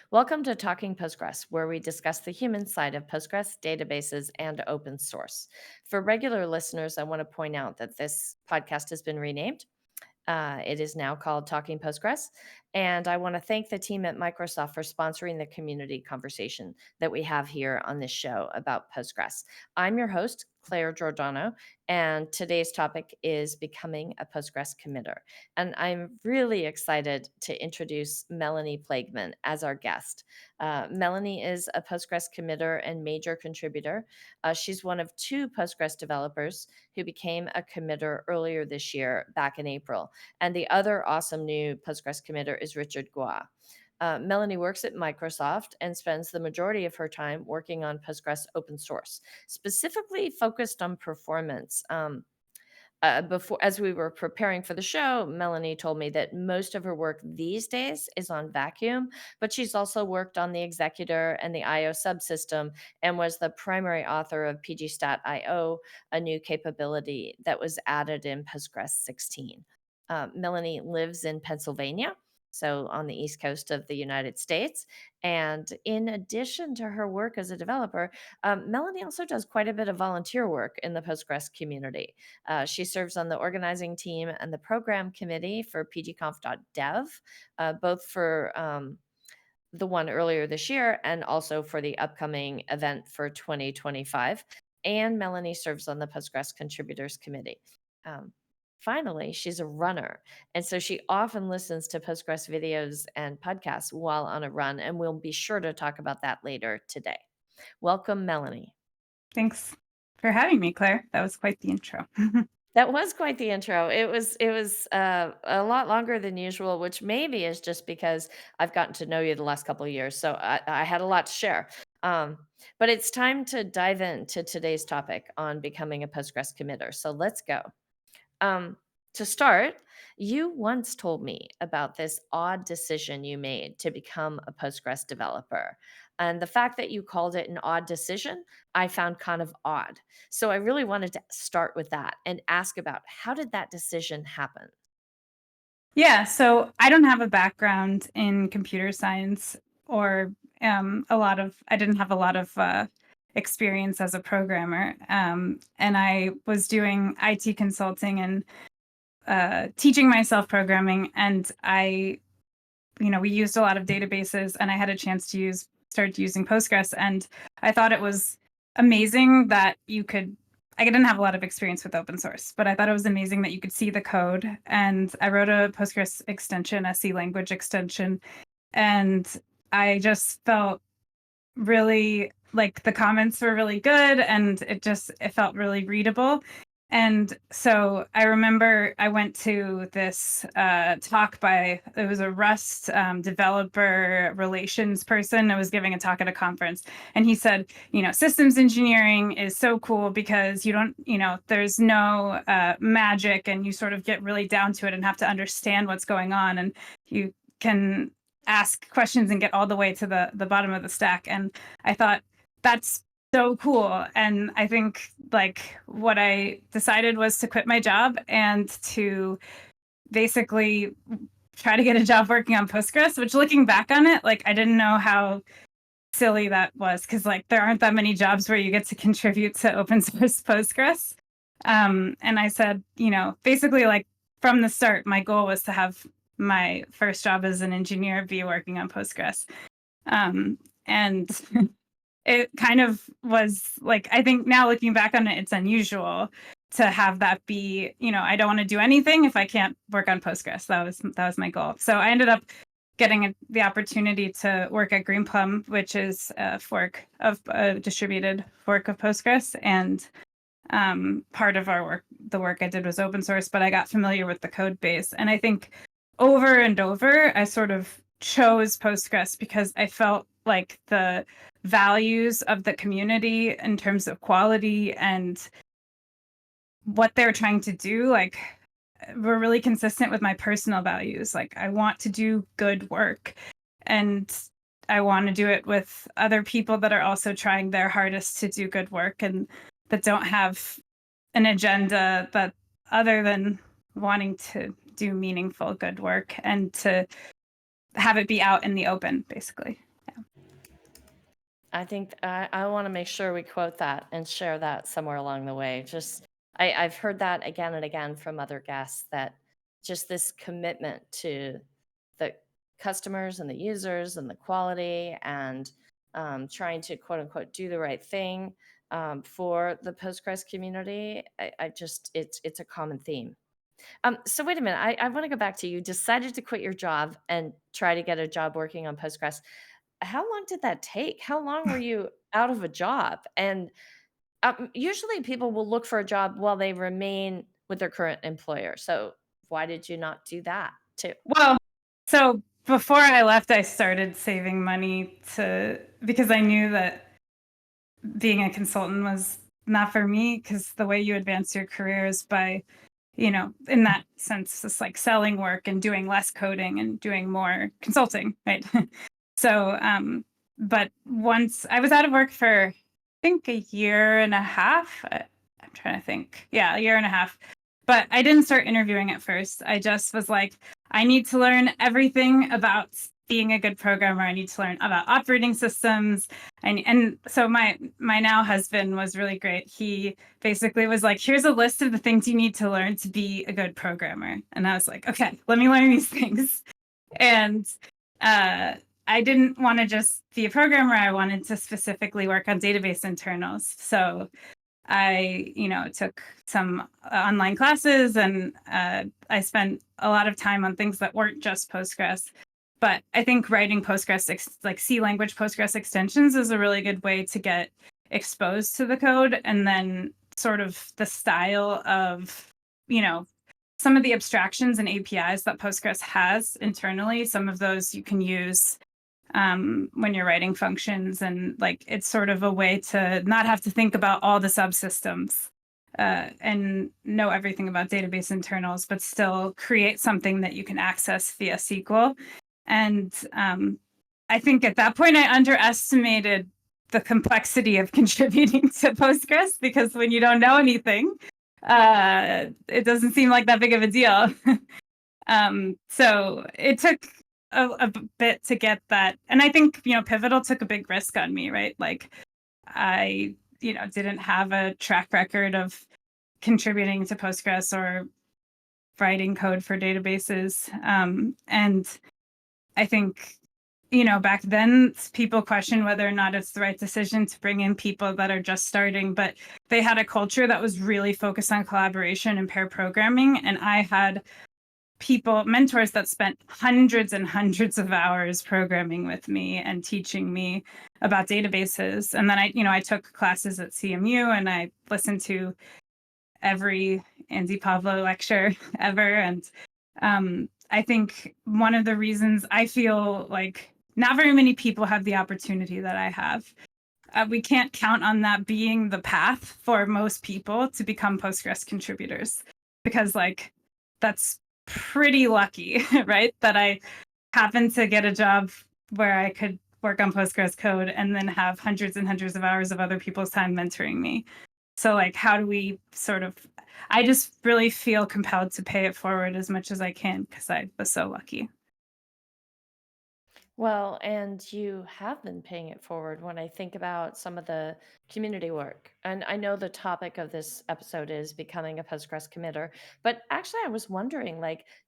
Welcome to Talking Postgres, where we discuss the human side of Postgres, databases, and open source. For regular listeners, I want to point out that this podcast has been renamed. It is now called Talking Postgres. And I want to thank the team at Microsoft for sponsoring the community conversation that we have here on this show about Postgres. I'm your host, Claire Giordano, and today's topic is becoming a Postgres committer. And I'm really excited to introduce Melanie Plageman as our guest. Melanie is a Postgres committer and major contributor. She's one of two Postgres developers who became a committer earlier this year, back in April. And the other awesome new Postgres committer is Richard Gua. Melanie works at Microsoft and spends the majority of her time working on Postgres open source, specifically focused on performance. Before, as we were preparing for the show, Melanie told me that most of her work these days is on Vacuum, but she's also worked on the Executor and the IO subsystem and was the primary author of pgstat.io, a new capability that was added in Postgres 16. Melanie lives in Pennsylvania, so on the East Coast of the United States. And in addition to her work as a developer, Melanie also does quite a bit of volunteer work in the Postgres community. She serves on the organizing team and the program committee for pgconf.dev, both for the one earlier this year and also for the upcoming event for 2025. And Melanie serves on the Postgres Contributors Committee. Um, Finally, she's a runner. And so she often listens to Postgres videos and podcasts while on a run. And we'll be sure to talk about that later today. Welcome, Melanie. Thanks for having me, Claire. That was quite the intro. That was quite the intro. It was a lot longer than usual, which maybe is just because I've gotten to know you the last couple of years, so I had a lot to share. But it's time to dive into today's topic on becoming a Postgres committer. So let's go. Um, to start, you once told me about this odd decision you made to become a Postgres developer. And the fact that you called it an odd decision, I found kind of odd. So I really wanted to start with that and ask about how did that decision happen? Yeah, so I don't have a background in computer science or I didn't have a lot of experience as a programmer. And I was doing IT consulting and teaching myself programming. And we used a lot of databases, and I had a chance to start using Postgres. And I thought it was amazing that I didn't have a lot of experience with open source, but I thought it was amazing that you could see the code. And I wrote a Postgres extension, a C language extension, and I just felt really like the comments were really good, and it felt really readable. And so I remember I went to this talk it was a Rust developer relations person that was giving a talk at a conference. And he said, systems engineering is so cool because there's no magic, and you sort of get really down to it and have to understand what's going on. And you can ask questions and get all the way to the bottom of the stack. And I thought, that's so cool. And I think what I decided was to quit my job and to basically try to get a job working on Postgres, which, looking back on it, I didn't know how silly that was, because there aren't that many jobs where you get to contribute to open source Postgres. And I said, basically, from the start, my goal was to have my first job as an engineer be working on Postgres. And it kind of was I think now looking back on it, it's unusual to have that be, I don't want to do anything if I can't work on Postgres. That was my goal. So I ended up getting the opportunity to work at Greenplum, which is a distributed fork of Postgres. And part of the work I did was open source, but I got familiar with the code base. And I think over and over, I sort of chose Postgres because I felt like the values of the community in terms of quality and what they're trying to do, were really consistent with my personal values. I want to do good work, and I want to do it with other people that are also trying their hardest to do good work and that don't have an agenda that other than wanting to do meaningful good work and to have it be out in the open, basically. I think I want to make sure we quote that and share that somewhere along the way. I've heard that again and again from other guests, that just this commitment to the customers and the users and the quality, and trying to quote unquote do the right thing for the Postgres community. I just it's a common theme. So wait a minute. I want to go back to, you decided to quit your job and try to get a job working on Postgres. How long did that take? How long were you out of a job? And usually people will look for a job while they remain with their current employer. So why did you not do that too? Well, so before I left, I started saving money because I knew that being a consultant was not for me, because the way you advance your career is by, in that sense, it's like selling work and doing less coding and doing more consulting, right? So, but once I was out of work for, I think, a year and a half. I'm trying to think. Yeah, a year and a half. But I didn't start interviewing at first. I just was like, I need to learn everything about being a good programmer. I need to learn about operating systems. And so my now husband was really great. He basically was like, here's a list of the things you need to learn to be a good programmer. And I was like, okay, let me learn these things. And I didn't want to just be a programmer. I wanted to specifically work on database internals. So I, took some online classes, and I spent a lot of time on things that weren't just Postgres. But I think writing Postgres, like C language Postgres extensions, is a really good way to get exposed to the code, and then sort of the style of, some of the abstractions and APIs that Postgres has internally. Some of those you can use when you're writing functions, and like it's sort of a way to not have to think about all the subsystems and know everything about database internals, but still create something that you can access via SQL. And I think at that point I underestimated the complexity of contributing to Postgres, because when you don't know anything, it doesn't seem like that big of a deal. So it took a bit to get that. And I think, Pivotal took a big risk on me, right? Like I, didn't have a track record of contributing to Postgres or writing code for databases. And I think, back then people question whether or not it's the right decision to bring in people that are just starting, but they had a culture that was really focused on collaboration and pair programming. And I had mentors that spent hundreds and hundreds of hours programming with me and teaching me about databases. And then I took classes at CMU, and I listened to every Andy Pavlo lecture ever. And I think one of the reasons I feel like not very many people have the opportunity that I have. We can't count on that being the path for most people to become Postgres contributors, because that's pretty lucky, right? That I happened to get a job where I could work on Postgres code and then have hundreds and hundreds of hours of other people's time mentoring me. So how do we I just really feel compelled to pay it forward as much as I can, because I was so lucky. Well, and you have been paying it forward when I think about some of the community work. And I know the topic of this episode is becoming a Postgres committer, but actually I was wondering,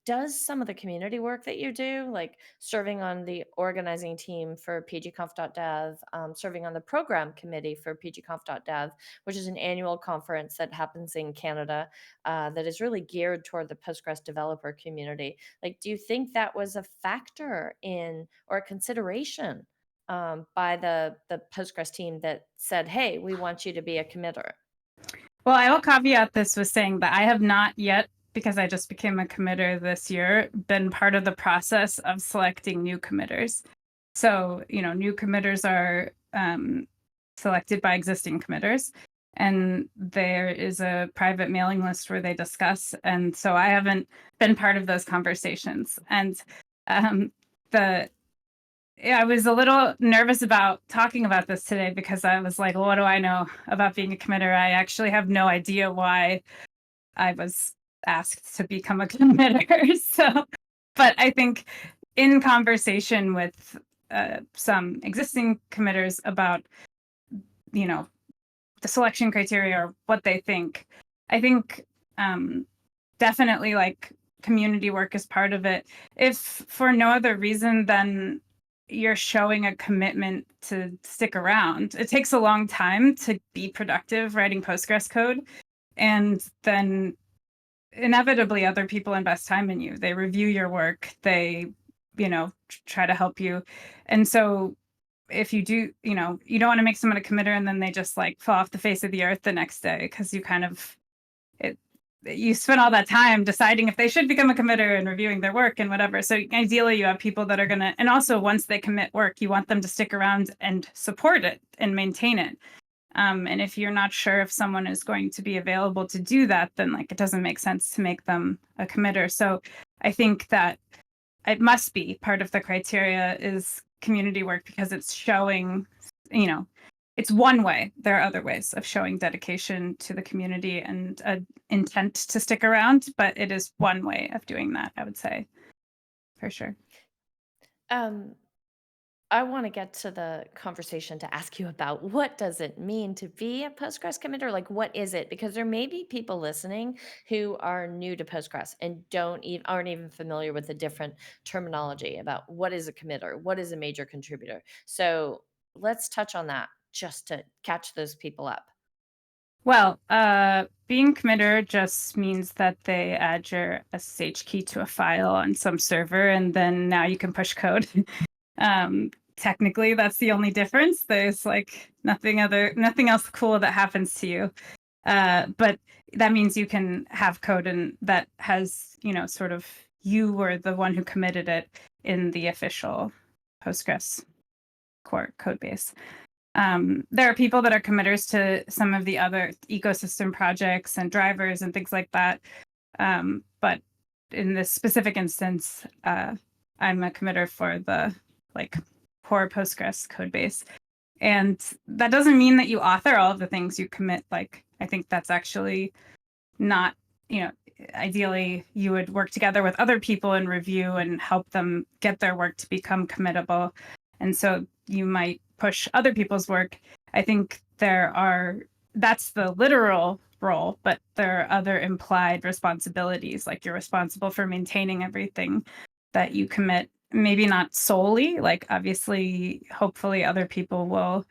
does some of the community work that you do, like serving on the organizing team for pgconf.dev, serving on the program committee for pgconf.dev, which is an annual conference that happens in Canada, that is really geared toward the Postgres developer community. Do you think that was a factor in, or a consideration by the Postgres team that said, "Hey, we want you to be a committer"? Well, I will caveat this with saying that I have not yet, because I just became a committer this year, been part of the process of selecting new committers. So, new committers are selected by existing committers, and there is a private mailing list where they discuss. And so I haven't been part of those conversations. And I was a little nervous about talking about this today, because I was like, well, what do I know about being a committer? I actually have no idea why I was asked to become a committer. But I think in conversation with some existing committers about, you know, the selection criteria or what they think. I think definitely like community work is part of it. If for no other reason than you're showing a commitment to stick around. It takes a long time to be productive writing Postgres code. And then inevitably other people invest time in you. They review your work. They, try to help you. And so if you do, you don't want to make someone a committer and then they just like fall off the face of the earth the next day because you kind of you spent all that time deciding if they should become a committer and reviewing their work and whatever. So ideally you have people that are going to, and also once they commit work, you want them to stick around and support it and maintain it. And if you're not sure if someone is going to be available to do that, then like it doesn't make sense to make them a committer. So I think that it must be part of the criteria is community work because it's showing, it's one way. There are other ways of showing dedication to the community and an intent to stick around, but it is one way of doing that, I would say, for sure. Um, I want to get to the conversation to ask you about what does it mean to be a Postgres committer? Like, what is it? Because there may be people listening who are new to Postgres and aren't even familiar with the different terminology about what is a committer, what is a major contributor. So let's touch on that just to catch those people up. Well, being committer just means that they add your SSH key to a file on some server, and then now you can push code. Technically, that's the only difference. There's like nothing else cool that happens to you. But that means you can have code and that has, sort of you were the one who committed it in the official Postgres core code base. There are people that are committers to some of the other ecosystem projects and drivers and things like that. But in this specific instance, I'm a committer for the like core Postgres code base. And that doesn't mean that you author all of the things you commit. Like, I think that's actually not, ideally you would work together with other people and review and help them get their work to become committable. And so you might push other people's work. I think that's the literal role, but there are other implied responsibilities, like you're responsible for maintaining everything that you commit. Maybe not solely, like obviously, hopefully other people will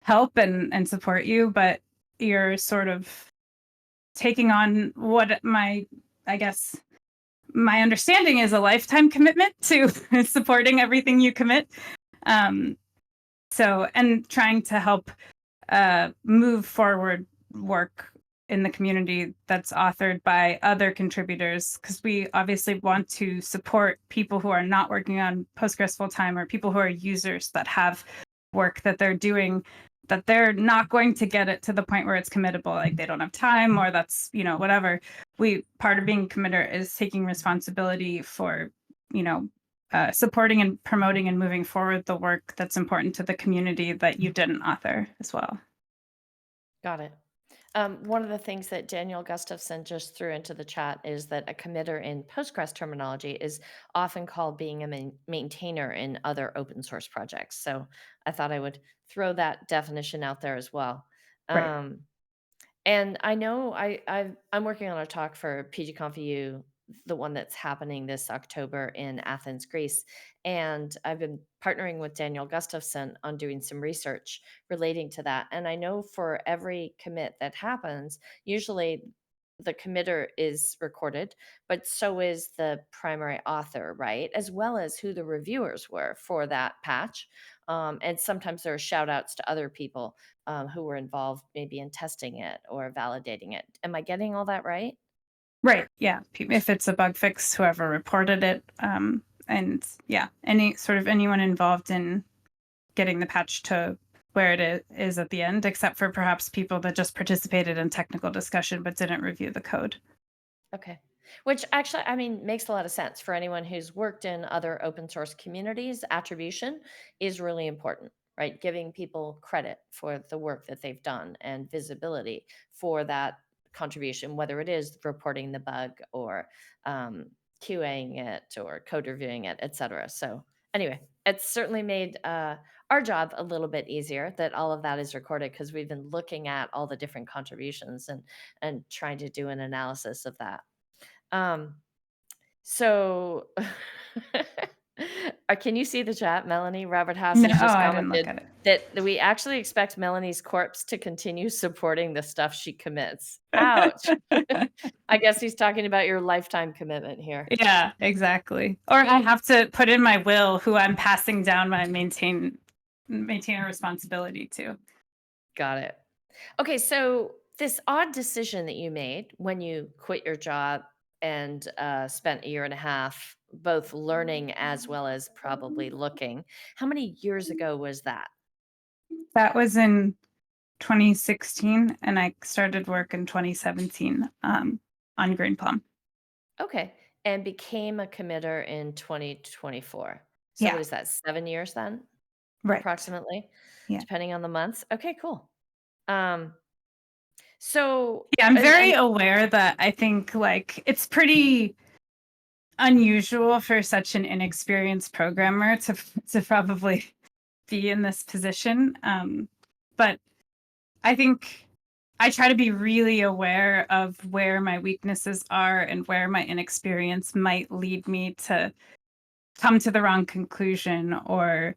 help and support you, but you're sort of taking on what I guess, my understanding is a lifetime commitment to supporting everything you commit. And trying to help move forward work in the community that's authored by other contributors, because we obviously want to support people who are not working on Postgres full time or people who are users that have work that they're doing that they're not going to get it to the point where it's committable, like they don't have time or that's, whatever. Part of being a committer is taking responsibility for, supporting and promoting and moving forward the work that's important to the community that you didn't author as well. Got it. One of the things that Daniel Gustafson just threw into the chat is that a committer in Postgres terminology is often called being a maintainer in other open source projects. So I thought I would throw that definition out there as well. Right. And I know I'm working on a talk for PGConf the one that's happening this October in Athens, Greece. And I've been partnering with Daniel Gustafson on doing some research relating to that. And I know for every commit that happens, usually the committer is recorded, but so is the primary author, right? As well as who the reviewers were for that patch. And sometimes there are shout outs to other people who were involved maybe in testing it or validating it. Am I getting all that right? Right. Yeah. If it's a bug fix, whoever reported it. And yeah, anyone involved in getting the patch to where it is at the end, except for perhaps people that just participated in technical discussion but didn't review the code. Okay. Which actually, I mean, makes a lot of sense for anyone who's worked in other open source communities. Attribution is really important, right? Giving people credit for the work that they've done and visibility for that contribution, whether it is reporting the bug or QAing it or code reviewing it, et cetera. So Anyway, it's certainly made our job a little bit easier that all of that is recorded because we've been looking at all the different contributions and trying to do an analysis of that. Um, so, can you see the chat, Melanie? Robert Haas No, has just I didn't look commented at it. that we actually expect Melanie's corpse to continue supporting the stuff she commits. Ouch. I guess he's talking about your lifetime commitment here. Yeah, exactly. Or I have to put in my will who I'm passing down my maintainer responsibility to. Got it. Okay, so this odd decision that you made when you quit your job and spent a year and a half both learning as well as probably looking, how many years ago was that? That was in 2016, and I started work in 2017 on Green Plum. Okay, and became a committer in 2024. So what Yeah, is that, 7 years then, right. approximately, Yeah. depending on the months? Okay, cool. Um, so Yeah, I'm very and aware that I think like it's pretty unusual for such an inexperienced programmer to probably be in this position. But I think I try to be really aware of where my weaknesses are and where my inexperience might lead me to come to the wrong conclusion or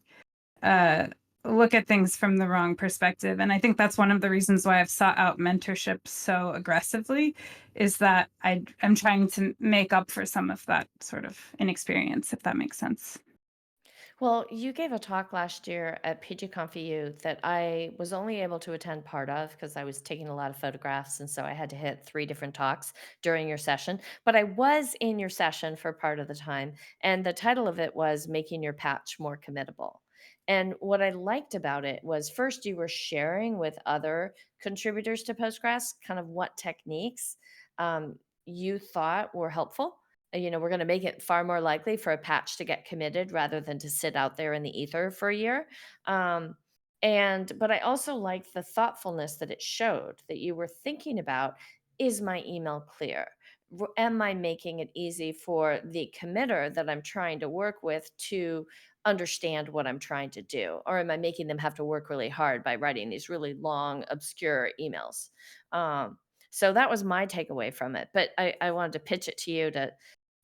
uh, look at things from the wrong perspective. And I think that's one of the reasons why I've sought out mentorship so aggressively is that I'm trying to make up for some of that sort of inexperience, if that makes sense. Well, you gave a talk last year at PGConfU that I was only able to attend part of because I was taking a lot of photographs. And so I had to hit 3 different talks during your session. But I was in your session for part of the time. And the title of it was Making Your Patch More Committable. And what I liked about it was first, you were sharing with other contributors to Postgres kind of what techniques you thought were helpful. We're going to make it far more likely for a patch to get committed rather than to sit out there in the ether for a year. Um, but I also liked the thoughtfulness that it showed that you were thinking about, is my email clear? Am I making it easy for the committer that I'm trying to work with to understand what I'm trying to do? Or am I making them have to work really hard by writing these really long, obscure emails? Um, so that was my takeaway from it. But I wanted to pitch it to you to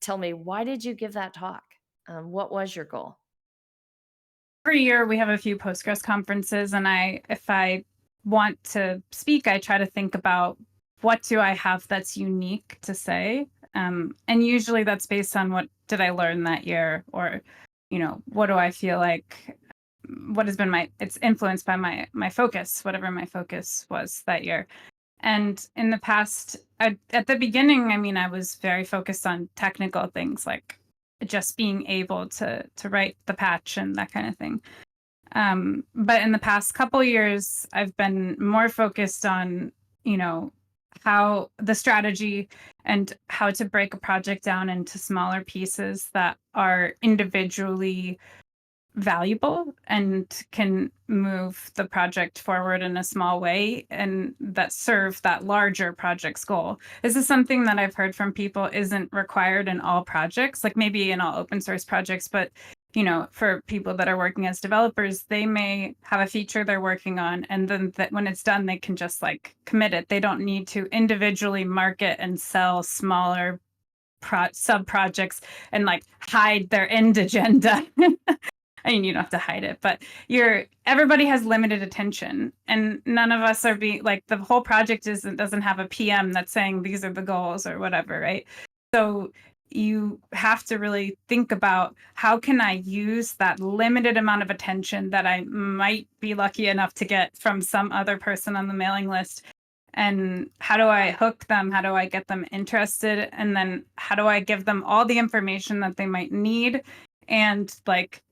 tell me, why did you give that talk? What was your goal? Every year we have a few Postgres conferences, and if I want to speak, I try to think about what do I have that's unique to say. And usually that's based on what did I learn that year, or what do I feel like, what has been it's influenced by my focus, whatever my focus was that year. And in the past, at the beginning, I mean, I was very focused on technical things like just being able to write the patch and that kind of thing. But in the past couple years, I've been more focused on, how the strategy and how to break a project down into smaller pieces that are individually valuable and can move the project forward in a small way and that serve that larger project's goal. This is something that I've heard from people isn't required in all projects, like maybe in all open source projects, but for people that are working as developers, they may have a feature they're working on, and then that when it's done, they can just like commit it. They don't need to individually market and sell smaller sub projects and like hide their end agenda. I mean, you don't have to hide it, but everybody has limited attention, and none of us are being like the whole project doesn't have a PM that's saying these are the goals or whatever, right? So you have to really think about how can I use that limited amount of attention that I might be lucky enough to get from some other person on the mailing list, and how do I hook them? How do I get them interested? And then how do I give them all the information that they might need and like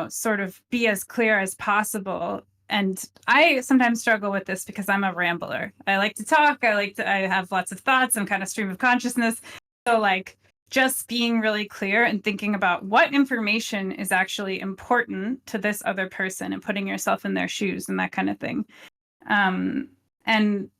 sort of be as clear as possible. And I sometimes struggle with this because I'm a rambler. I like to talk. I have lots of thoughts. I'm kind of stream of consciousness. So like just being really clear and thinking about what information is actually important to this other person and putting yourself in their shoes and that kind of thing. And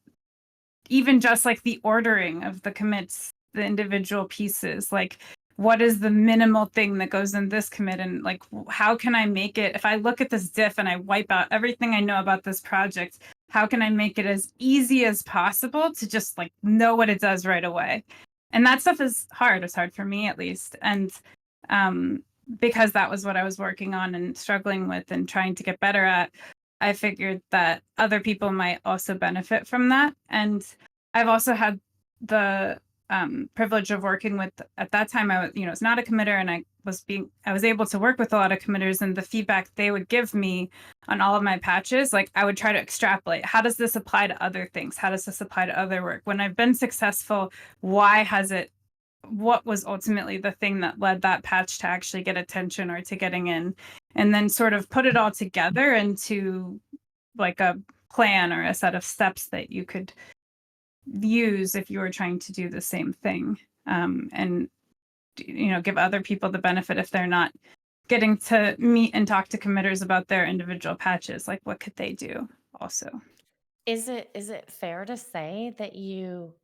even just like the ordering of the commits, the individual pieces, like what is the minimal thing that goes in this commit, and like how can I make it, if I look at this diff and I wipe out everything I know about this project, how can I make it as easy as possible to just like know what it does right away? And that stuff is hard. It's hard for me at least. And because that was what I was working on and struggling with and trying to get better at, I figured that other people might also benefit from that. And I've also had the privilege of working with, at that time I was not a committer, and I was able to work with a lot of committers, and the feedback they would give me on all of my patches, like I would try to extrapolate, how does this apply to other things? How does this apply to other work? When I've been successful, what was ultimately the thing that led that patch to actually get attention or to getting in? And then sort of put it all together into like a plan or a set of steps that you could use if you were trying to do the same thing, and give other people the benefit if they're not getting to meet and talk to committers about their individual patches, like what could they do also. Is it fair to say that you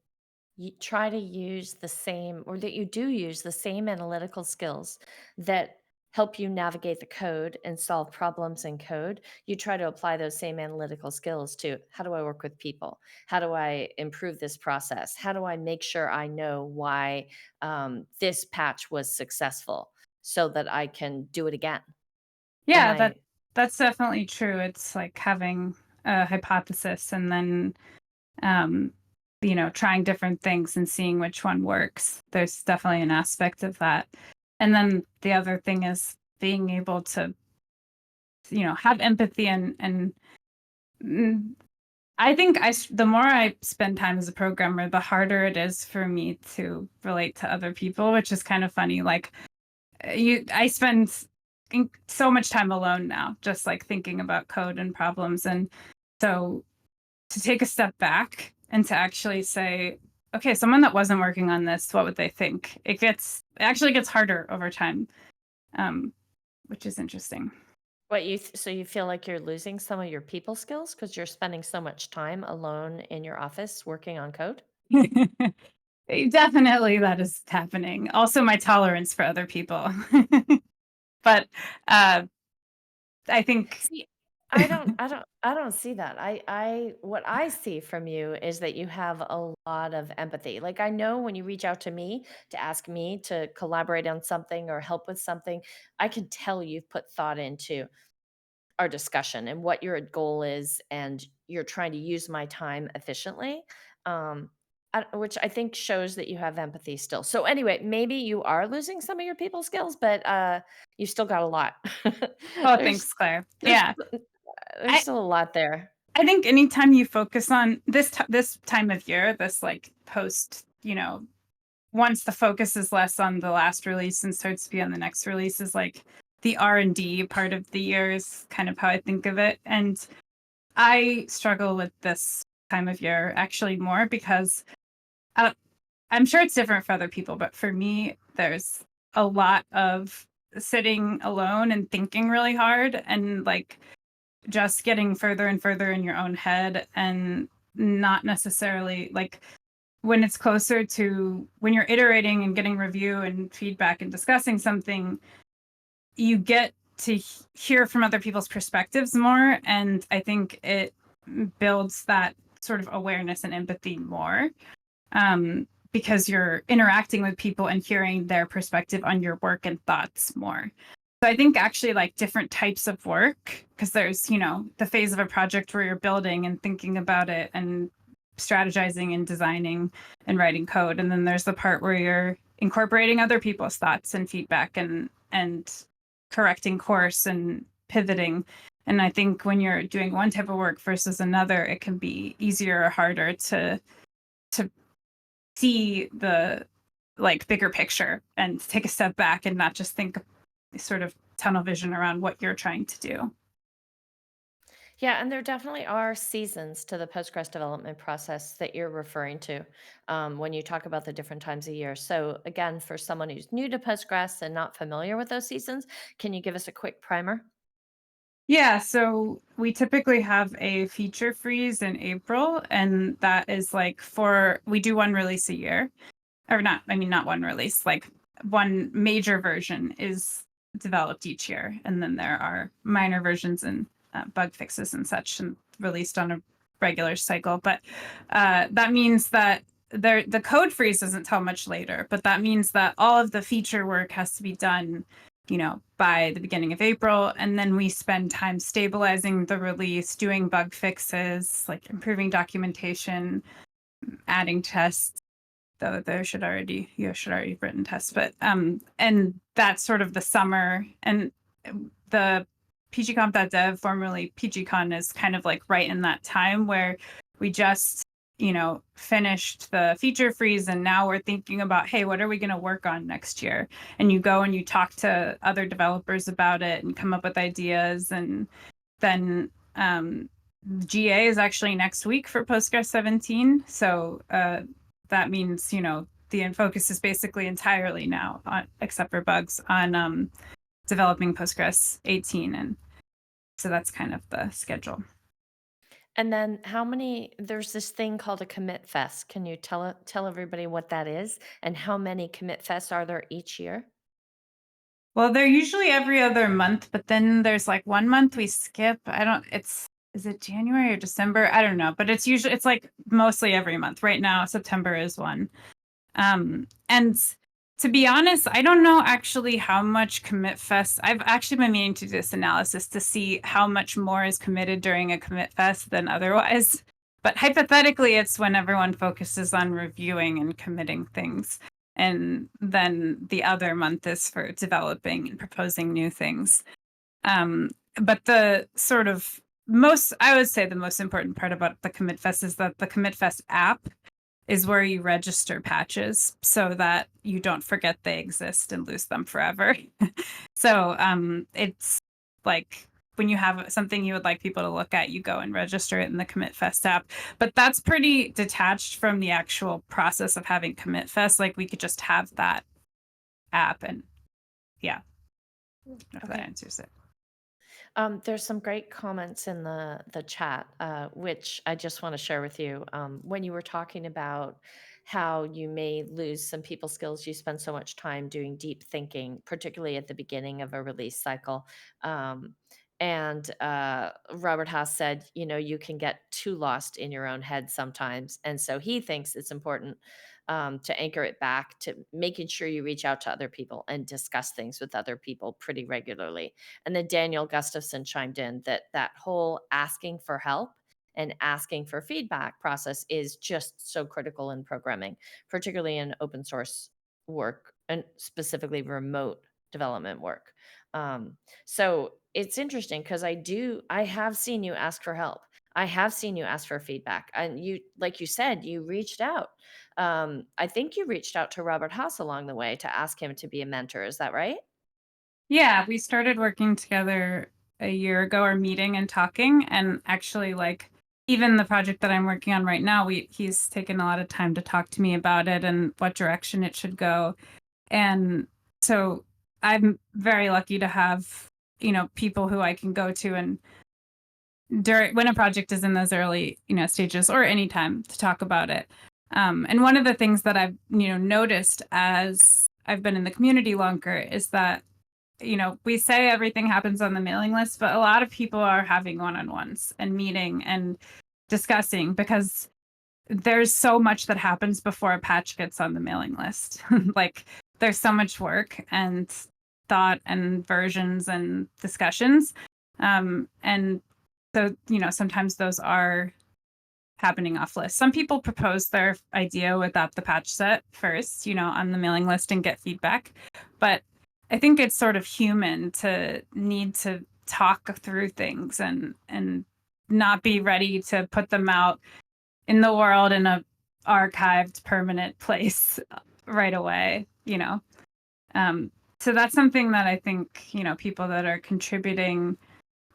try to use the same, or that you do use the same analytical skills that help you navigate the code and solve problems in code? You try to apply those same analytical skills to, how do I work with people? How do I improve this process? How do I make sure I know why this patch was successful so that I can do it again? Am Yeah, I that's definitely true. It's like having a hypothesis and then um, trying different things and seeing which one works. There's definitely an aspect of that. And then the other thing is being able to, have empathy and mm, I think the more I spend time as a programmer, the harder it is for me to relate to other people, which is kind of funny. Like I spend so much time alone now, just like thinking about code and problems. And so to take a step back and to actually say, okay, someone that wasn't working on this, what would they think? It actually gets harder over time, um, which is interesting. so you feel like you're losing some of your people skills because you're spending so much time alone in your office working on code? Definitely that is happening. Also my tolerance for other people. But uh, I think See, I don't see that. What I see from you is that you have a lot of empathy. Like, I know when you reach out to me to ask me to collaborate on something or help with something, I can tell you've put thought into our discussion and what your goal is, and you're trying to use my time efficiently. Um, which I think shows that you have empathy still. So anyway, maybe you are losing some of your people skills, but you still got a lot. oh, there's thanks, Claire. there's Yeah. there's I still a lot there. I think anytime you focus on this time of year, this like post, once the focus is less on the last release and starts to be on the next release, is like the R&D part of the year is kind of how I think of it. And I struggle with this time of year actually more because uh, I'm sure it's different for other people, but for me, there's a lot of sitting alone and thinking really hard and like just getting further and further in your own head, and not necessarily like when it's closer to when you're iterating and getting review and feedback and discussing something, you get to hear from other people's perspectives more. And I think it builds that sort of awareness and empathy more, because you're interacting with people and hearing their perspective on your work and thoughts more. So I think actually like different types of work, because there's, the phase of a project where you're building and thinking about it and strategizing and designing and writing code. And then there's the part where you're incorporating other people's thoughts and feedback and correcting course and pivoting. And I think when you're doing one type of work versus another, it can be easier or harder to see the like bigger picture and take a step back and not just think sort of tunnel vision around what you're trying to do. Yeah, and there definitely are seasons to the Postgres development process that you're referring to when you talk about the different times of year. So, again, for someone who's new to Postgres and not familiar with those seasons, can you give us a quick primer? Yeah, so we typically have a feature freeze in April, and that is like we do one release a year. Or not, I mean, not one release, like one major version is developed each year, and then there are minor versions and bug fixes and such, and released on a regular cycle. But that means that the code freeze isn't till much later, but that means that all of the feature work has to be done, by the beginning of April. And then we spend time stabilizing the release, doing bug fixes, like improving documentation, adding tests. Though you should already have written tests, but and that's sort of the summer. And the pgconf.dev, formerly pgcon, is kind of like right in that time where we just finished the feature freeze, and now we're thinking about, hey, what are we going to work on next year? And you go and you talk to other developers about it and come up with ideas. And then GA is actually next week for Postgres 17. So that means, the focus is basically entirely now, except for bugs, on developing Postgres 18. And so that's kind of the schedule. And then there's this thing called a commit fest. Can you tell everybody what that is and how many commit fests are there each year? Well, they're usually every other month, but then there's like 1 month we skip. Is it January or December? I don't know, but it's like mostly every month. Right now, September is one. And to be honest, I don't know actually how much commit fest. I've actually been meaning to do this analysis to see how much more is committed during a commit fest than otherwise. But hypothetically, it's when everyone focuses on reviewing and committing things. And then the other month is for developing and proposing new things. But the sort of I would say the most important part about the commit fest is that the commit fest app is where you register patches so that you don't forget they exist and lose them forever. So it's like when you have something you would like people to look at, you go and register it in the Commit Fest app. But that's pretty detached from the actual process of having Commit Fest. Like we could just have that app, and yeah, if that answers it. There's some great comments in the chat, which I just want to share with you. When you were talking about how you may lose some people skills, you spend so much time doing deep thinking, particularly at the beginning of a release cycle. And Robert Haas said, you can get too lost in your own head sometimes. And so he thinks it's important to anchor it back to making sure you reach out to other people and discuss things with other people pretty regularly. And then Daniel Gustafson chimed in that whole asking for help and asking for feedback process is just so critical in programming, particularly in open source work and specifically remote development work. So it's interesting because I have seen you ask for help. I have seen you ask for feedback, and like you said, you reached out. I think you reached out to Robert Haas along the way to ask him to be a mentor. Is that right? Yeah, we started working together a year ago, or meeting and talking, and actually, like, even the project that I'm working on right now, he's taken a lot of time to talk to me about it and what direction it should go. And so I'm very lucky to have, people who I can go to and when a project is in those early, stages, or anytime, to talk about it. And one of the things that I've, noticed as I've been in the community longer is that, we say everything happens on the mailing list, but a lot of people are having one-on-ones and meeting and discussing, because there's so much that happens before a patch gets on the mailing list. Like, there's so much work and thought and versions and discussions. And so, sometimes those are happening off list. Some people propose their idea without the patch set first, on the mailing list, and get feedback. But I think it's sort of human to need to talk through things and not be ready to put them out in the world in a archived permanent place right away. So that's something that I think, people that are contributing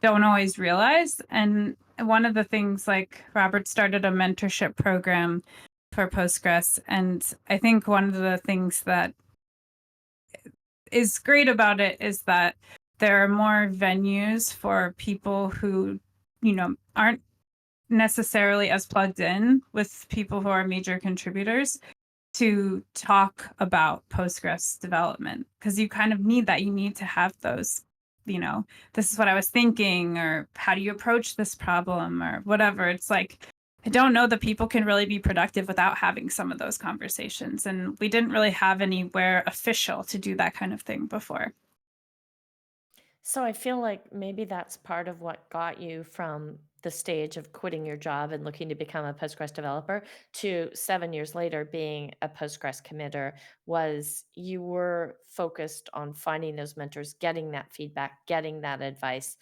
don't always realize. And one of the things, like, Robert started a mentorship program for Postgres. And I think one of the things that is great about it is that there are more venues for people who, aren't necessarily as plugged in with people who are major contributors to talk about Postgres development, because you kind of need that. You need to have those, this is what I was thinking, or how do you approach this problem, or whatever. It's like, I don't know that people can really be productive without having some of those conversations. And we didn't really have anywhere official to do that kind of thing before. So I feel like maybe that's part of what got you from the stage of quitting your job and looking to become a Postgres developer to 7 years later being a Postgres committer was you were focused on finding those mentors, getting that feedback, getting that advice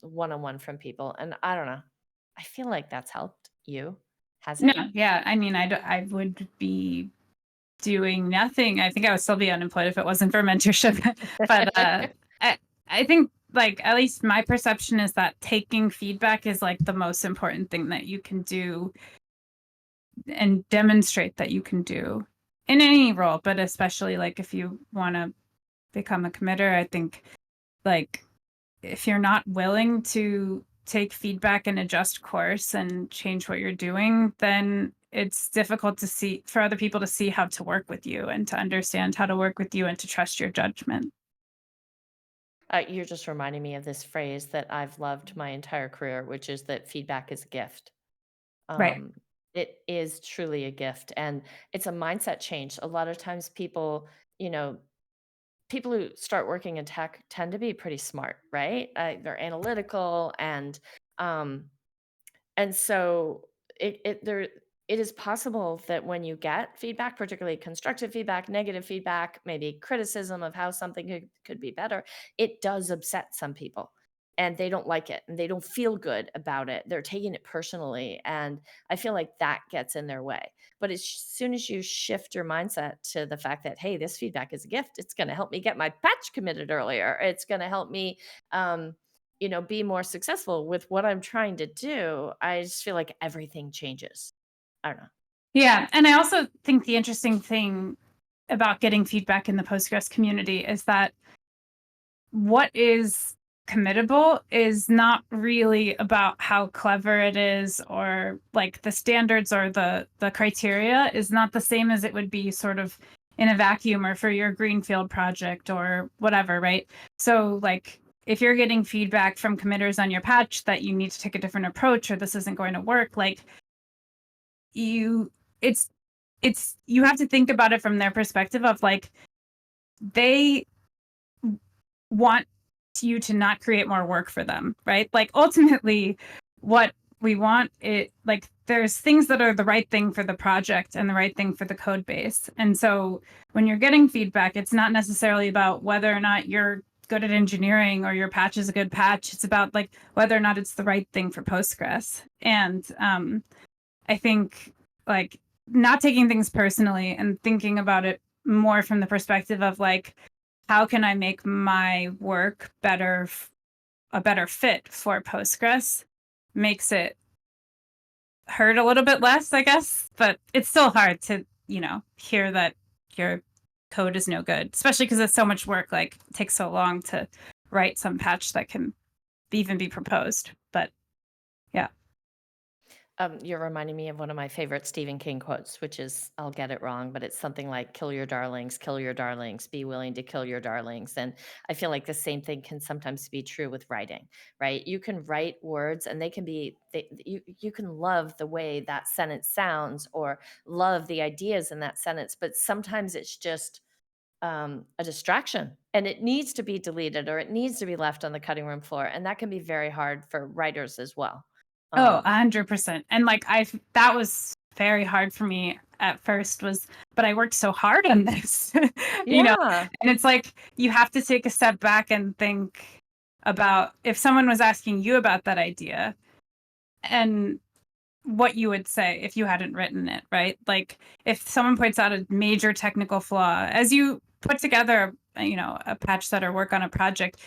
one-on-one from people. And I don't know, I feel like that's helped you. Has No, it? yeah. I mean, I would be doing nothing. I think I would still be unemployed if it wasn't for mentorship. But I think, like, at least my perception is that taking feedback is like the most important thing that you can do and demonstrate that you can do in any role, but especially like if you want to become a committer. I think, like, if you're not willing to take feedback and adjust course and change what you're doing, then it's difficult to see for other people to see how to work with you and to understand how to work with you and to trust your judgment. You're just reminding me of this phrase that I've loved my entire career, which is that feedback is a gift. Right. Um, it is truly a gift, and it's a mindset change. A lot of times people, you know, people who start working in tech tend to be pretty smart, right? They're analytical um, and so it is possible that when you get feedback, particularly constructive feedback, negative feedback, maybe criticism of how something could be better, it does upset some people. And they don't like it and they don't feel good about it. They're taking it personally. And I feel like that gets in their way. But as soon as you shift your mindset to the fact that, hey, this feedback is a gift, it's going to help me get my patch committed earlier. It's going to help me um, be more successful with what I'm trying to do, I just feel like everything changes. I don't know. Yeah. And I also think the interesting thing about getting feedback in the Postgres community is that what is committable is not really about how clever it is, or like the standards or the criteria is not the same as it would be sort of in a vacuum or for your greenfield project or whatever, right? So, like, if you're getting feedback from committers on your patch that you need to take a different approach or this isn't going to work, like, you it's you have to think about it from their perspective of, like, they want you to not create more work for them, right? Like, ultimately, what we want, it, like, there's things that are the right thing for the project and the right thing for the code base. And so when you're getting feedback, it's not necessarily about whether or not you're good at engineering or your patch is a good patch. It's about, like, whether or not it's the right thing for Postgres. And I think, like, not taking things personally and thinking about it more from the perspective of, like, how can I make my work better, a better fit for Postgres, makes it hurt a little bit less, I guess. But it's still hard to, hear that your code is no good, especially because it's so much work. Like, it takes so long to write some patch that can even be proposed. But yeah. You're reminding me of one of my favorite Stephen King quotes, which is, I'll get it wrong, but it's something like, kill your darlings, be willing to kill your darlings. And I feel like the same thing can sometimes be true with writing, right? You can write words and you can love the way that sentence sounds or love the ideas in that sentence, but sometimes it's just a distraction and it needs to be deleted or it needs to be left on the cutting room floor. And that can be very hard for writers as well. Oh, Um, 100%. And, like, that was very hard for me at first, but I worked so hard on this, yeah. and it's like you have to take a step back and think about if someone was asking you about that idea and what you would say if you hadn't written it, right? Like, if someone points out a major technical flaw as you put together, a patch set or work on a project,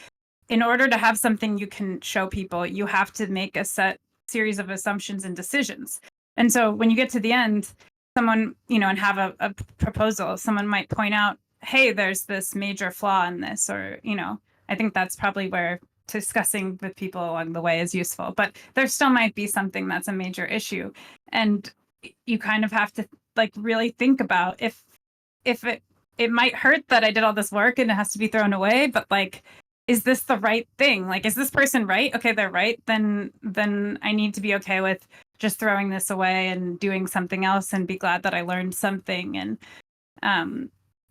in order to have something you can show people, you have to make a set series of assumptions and decisions. And so when you get to the end, someone, and have a proposal, someone might point out, hey, there's this major flaw in this, or, I think that's probably where discussing with people along the way is useful. But there still might be something that's a major issue. And you kind of have to like really think about if it might hurt that I did all this work and it has to be thrown away, but like, is this the right thing? Like, is this person right? Okay, they're right. Then I need to be okay with just throwing this away and doing something else and be glad that I learned something. And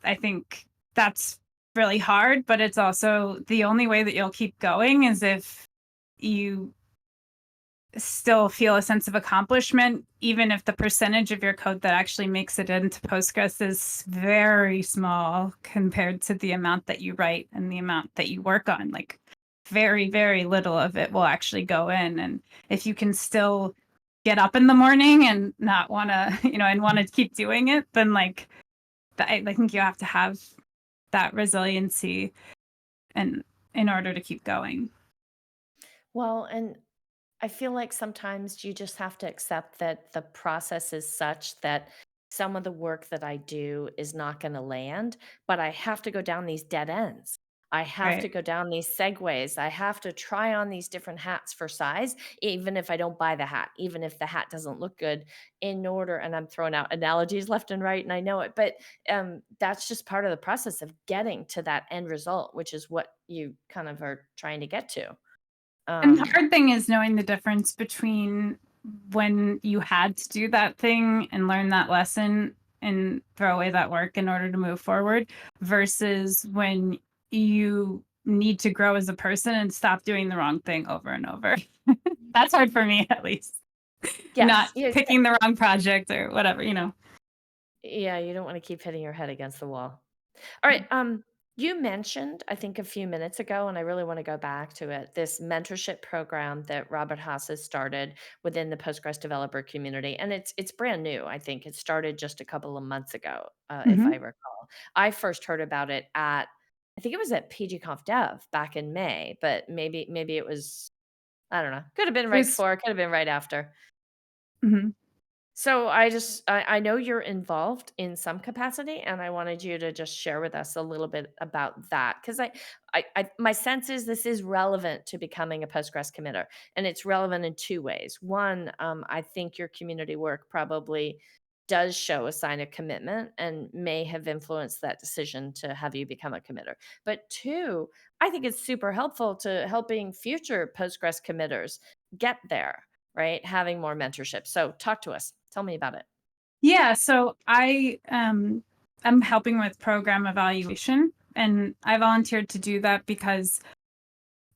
I think that's really hard, but it's also the only way that you'll keep going is if you still feel a sense of accomplishment, even if the percentage of your code that actually makes it into Postgres is very small compared to the amount that you write and the amount that you work on. Like very, very little of it will actually go in. And if you can still get up in the morning and not want to, and want to keep doing it, then like, I think you have to have that resiliency and in order to keep going. Well, and I feel like sometimes you just have to accept that the process is such that some of the work that I do is not going to land, but I have to go down these dead ends. I have to Right. go down these segues. I have to try on these different hats for size, even if I don't buy the hat, even if the hat doesn't look good in order. And I'm throwing out analogies left and right, and I know it, but that's just part of the process of getting to that end result, which is what you kind of are trying to get to. And the Um, hard thing is knowing the difference between when you had to do that thing and learn that lesson and throw away that work in order to move forward versus when you need to grow as a person and stop doing the wrong thing over and over. That's hard for me, at least. Not yes. Yeah. picking the wrong project or whatever. Yeah, you don't wanna keep hitting your head against the wall. Alright, you mentioned, I think a few minutes ago, and I really wanna go back to it, this mentorship program that Robert Haas has started within the Postgres developer community, and it's brand new, I think. It started just a couple of months ago, if I Mhm. recall. I first heard about it at I think it was at PGConf Dev back in May, but maybe it was I don't know. Could have been It right was before, could have been right after. mhm. So I know you're involved in some capacity, and I wanted you to just share with us a little bit about that because I my sense is this is relevant to becoming a Postgres committer, and it's relevant in two ways. One, I think your community work probably does show a sign of commitment and may have influenced that decision to have you become a committer. But two, I think it's super helpful to helping future Postgres committers get there, right? Having more mentorship. So talk to us. Tell me about it. Yeah, so I'm helping with program evaluation, and I volunteered to do that because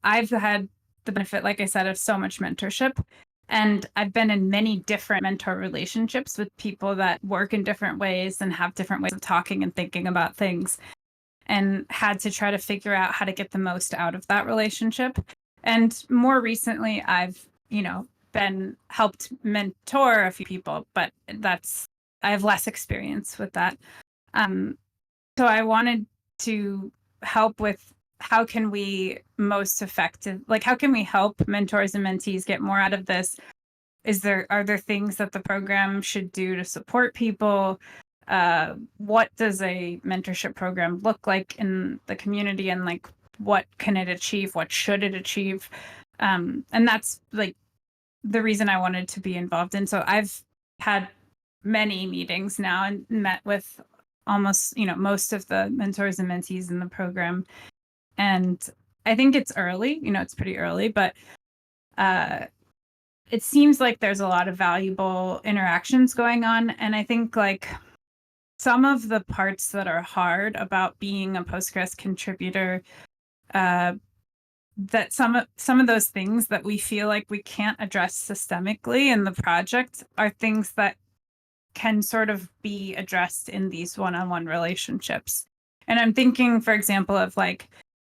I've had the benefit, like I said, of so much mentorship. And I've been in many different mentor relationships with people that work in different ways and have different ways of talking and thinking about things, and had to try to figure out how to get the most out of that relationship. And more recently, I've been helped mentor a few people, but I have less experience with that. Um, so I wanted to help with how can we most effective, like how can we help mentors and mentees get more out of this? Are there things that the program should do to support people? What does a mentorship program look like in the community, and like what can it achieve? What should it achieve? And that's like the reason I wanted to be involved in. So I've had many meetings now and met with almost, most of the mentors and mentees in the program. And I think it's early, it's pretty early, but uh, it seems like there's a lot of valuable interactions going on. And I think like some of the parts that are hard about being a Postgres contributor, uh, that some of those things that we feel like we can't address systemically in the project are things that can sort of be addressed in these one-on-one relationships. And I'm thinking, for example, of like,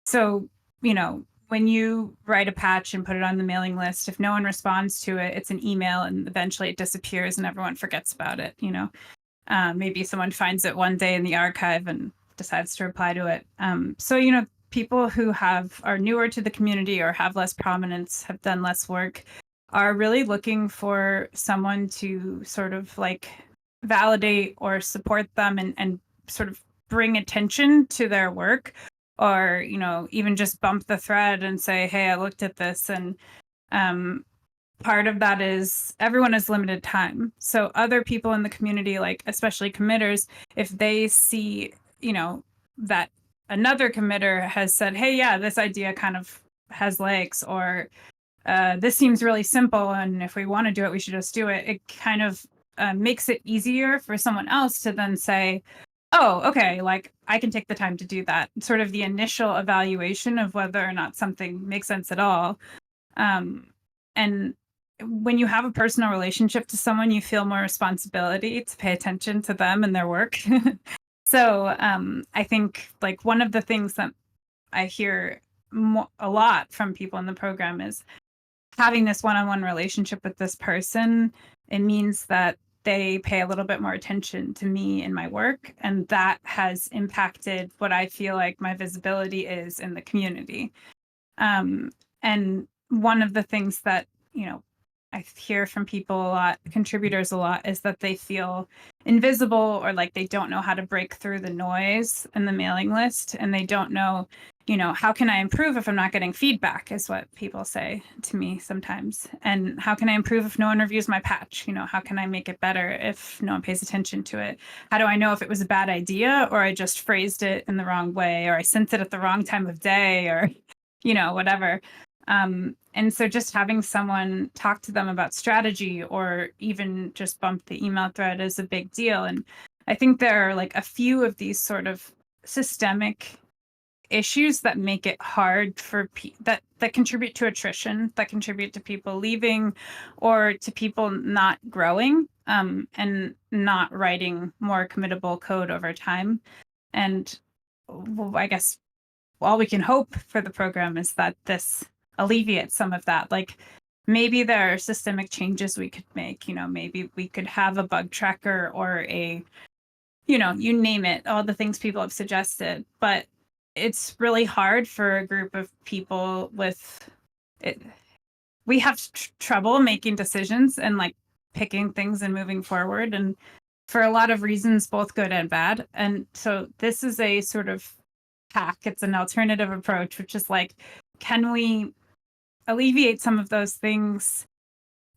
so, when you write a patch and put it on the mailing list, if no one responds to it, it's an email and eventually it disappears and everyone forgets about it. Maybe someone finds it one day in the archive and decides to reply to it. So, people who are newer to the community or have less prominence, have done less work, are really looking for someone to sort of like validate or support them and sort of bring attention to their work, or even just bump the thread and say, hey, I looked at this, and um part of that is everyone has limited time. So other people in the community, like especially committers, if they see, that another committer has said, hey, yeah, this idea kind of has legs, or this seems really simple, and if we want to do it, we should just do it. It kind of makes it easier for someone else to then say, oh, okay, like I can take the time to do that. Sort of the initial evaluation of whether or not something makes sense at all. And when you have a personal relationship to someone, you feel more responsibility to pay attention to them and their work. So I think like one of the things that I hear a lot from people in the program is having this one-on-one relationship with this person. It means that they pay a little bit more attention to me and my work, and that has impacted what I feel like my visibility is in the community. And one of the things that, I hear from people a lot, contributors a lot, is that they feel invisible, or like they don't know how to break through the noise in the mailing list, and they don't know, how can I improve if I'm not getting feedback, is what people say to me sometimes. And how can I improve if no one reviews my patch? How can I make it better if no one pays attention to it? How do I know if it was a bad idea, or I just phrased it in the wrong way, or I sent it at the wrong time of day, or whatever. And so just having someone talk to them about strategy, or even just bump the email thread, is a big deal. And I think there are like a few of these sort of systemic issues that make it hard for that contribute to attrition, that contribute to people leaving, or to people not growing, and not writing more committable code over time. And I guess all we can hope for the program is that this alleviates some of that. Like maybe there are systemic changes we could make. Maybe we could have a bug tracker, or you name it, all the things people have suggested. But it's really hard for a group of people with it. We have trouble making decisions and like picking things and moving forward, and for a lot of reasons, both good and bad. And so this is a sort of hack. It's an alternative approach, which is like, can we alleviate some of those things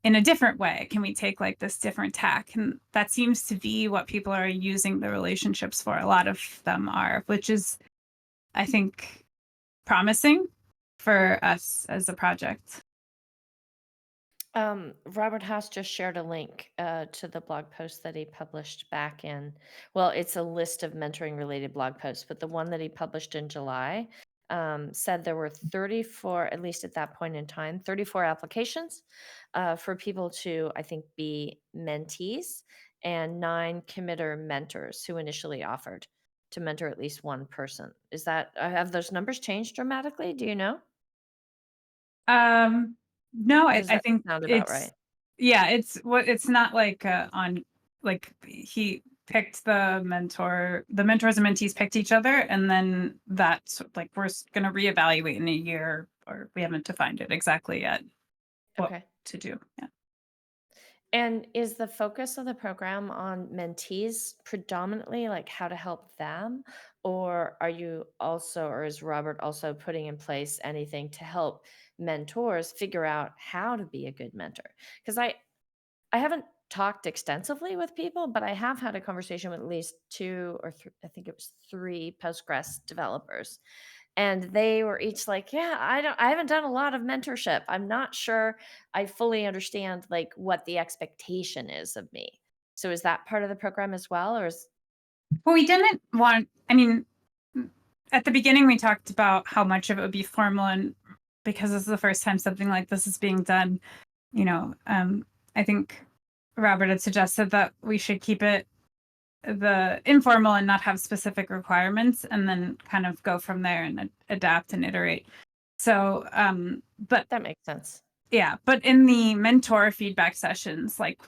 in a different way? Can we take like this different tack? And that seems to be what people are using the relationships for. A lot of them are, which is, I think, promising for us as a project. Robert Haas just shared a link to the blog post that he published back in, well, it's a list of mentoring related blog posts, but the one that he published in July said there were 34, at least at that point in time, 34 applications for people to, I think, be mentees, and 9 committer mentors who initially offered to mentor at least one person. Is that, have those numbers changed dramatically? Do you know? No, Or I, does I that think sound about it's, right? yeah, it's not like on, like he picked the mentors and mentees picked each other, and then that's like we're going to reevaluate in a year, or we haven't defined it exactly yet what Okay. to do. Yeah. And is the focus of the program on mentees predominantly, like how to help them? Or are you also, or is Robert also putting in place anything to help mentors figure out how to be a good mentor? Because I haven't talked extensively with people, but I have had a conversation with at least 2 or 3, I think it was 3 Postgres developers. And they were each like, "Yeah, I haven't done a lot of mentorship. I'm not sure I fully understand like what the expectation is of me." So is that part of the program as well, or is Well, we didn't want, I mean, at the beginning, we talked about how much of it would be formal, and because this is the first time something like this is being done, I think Robert had suggested that we should keep it the informal and not have specific requirements, and then kind of go from there and adapt and iterate. So, but that makes sense? yeah, but in the mentor feedback sessions, like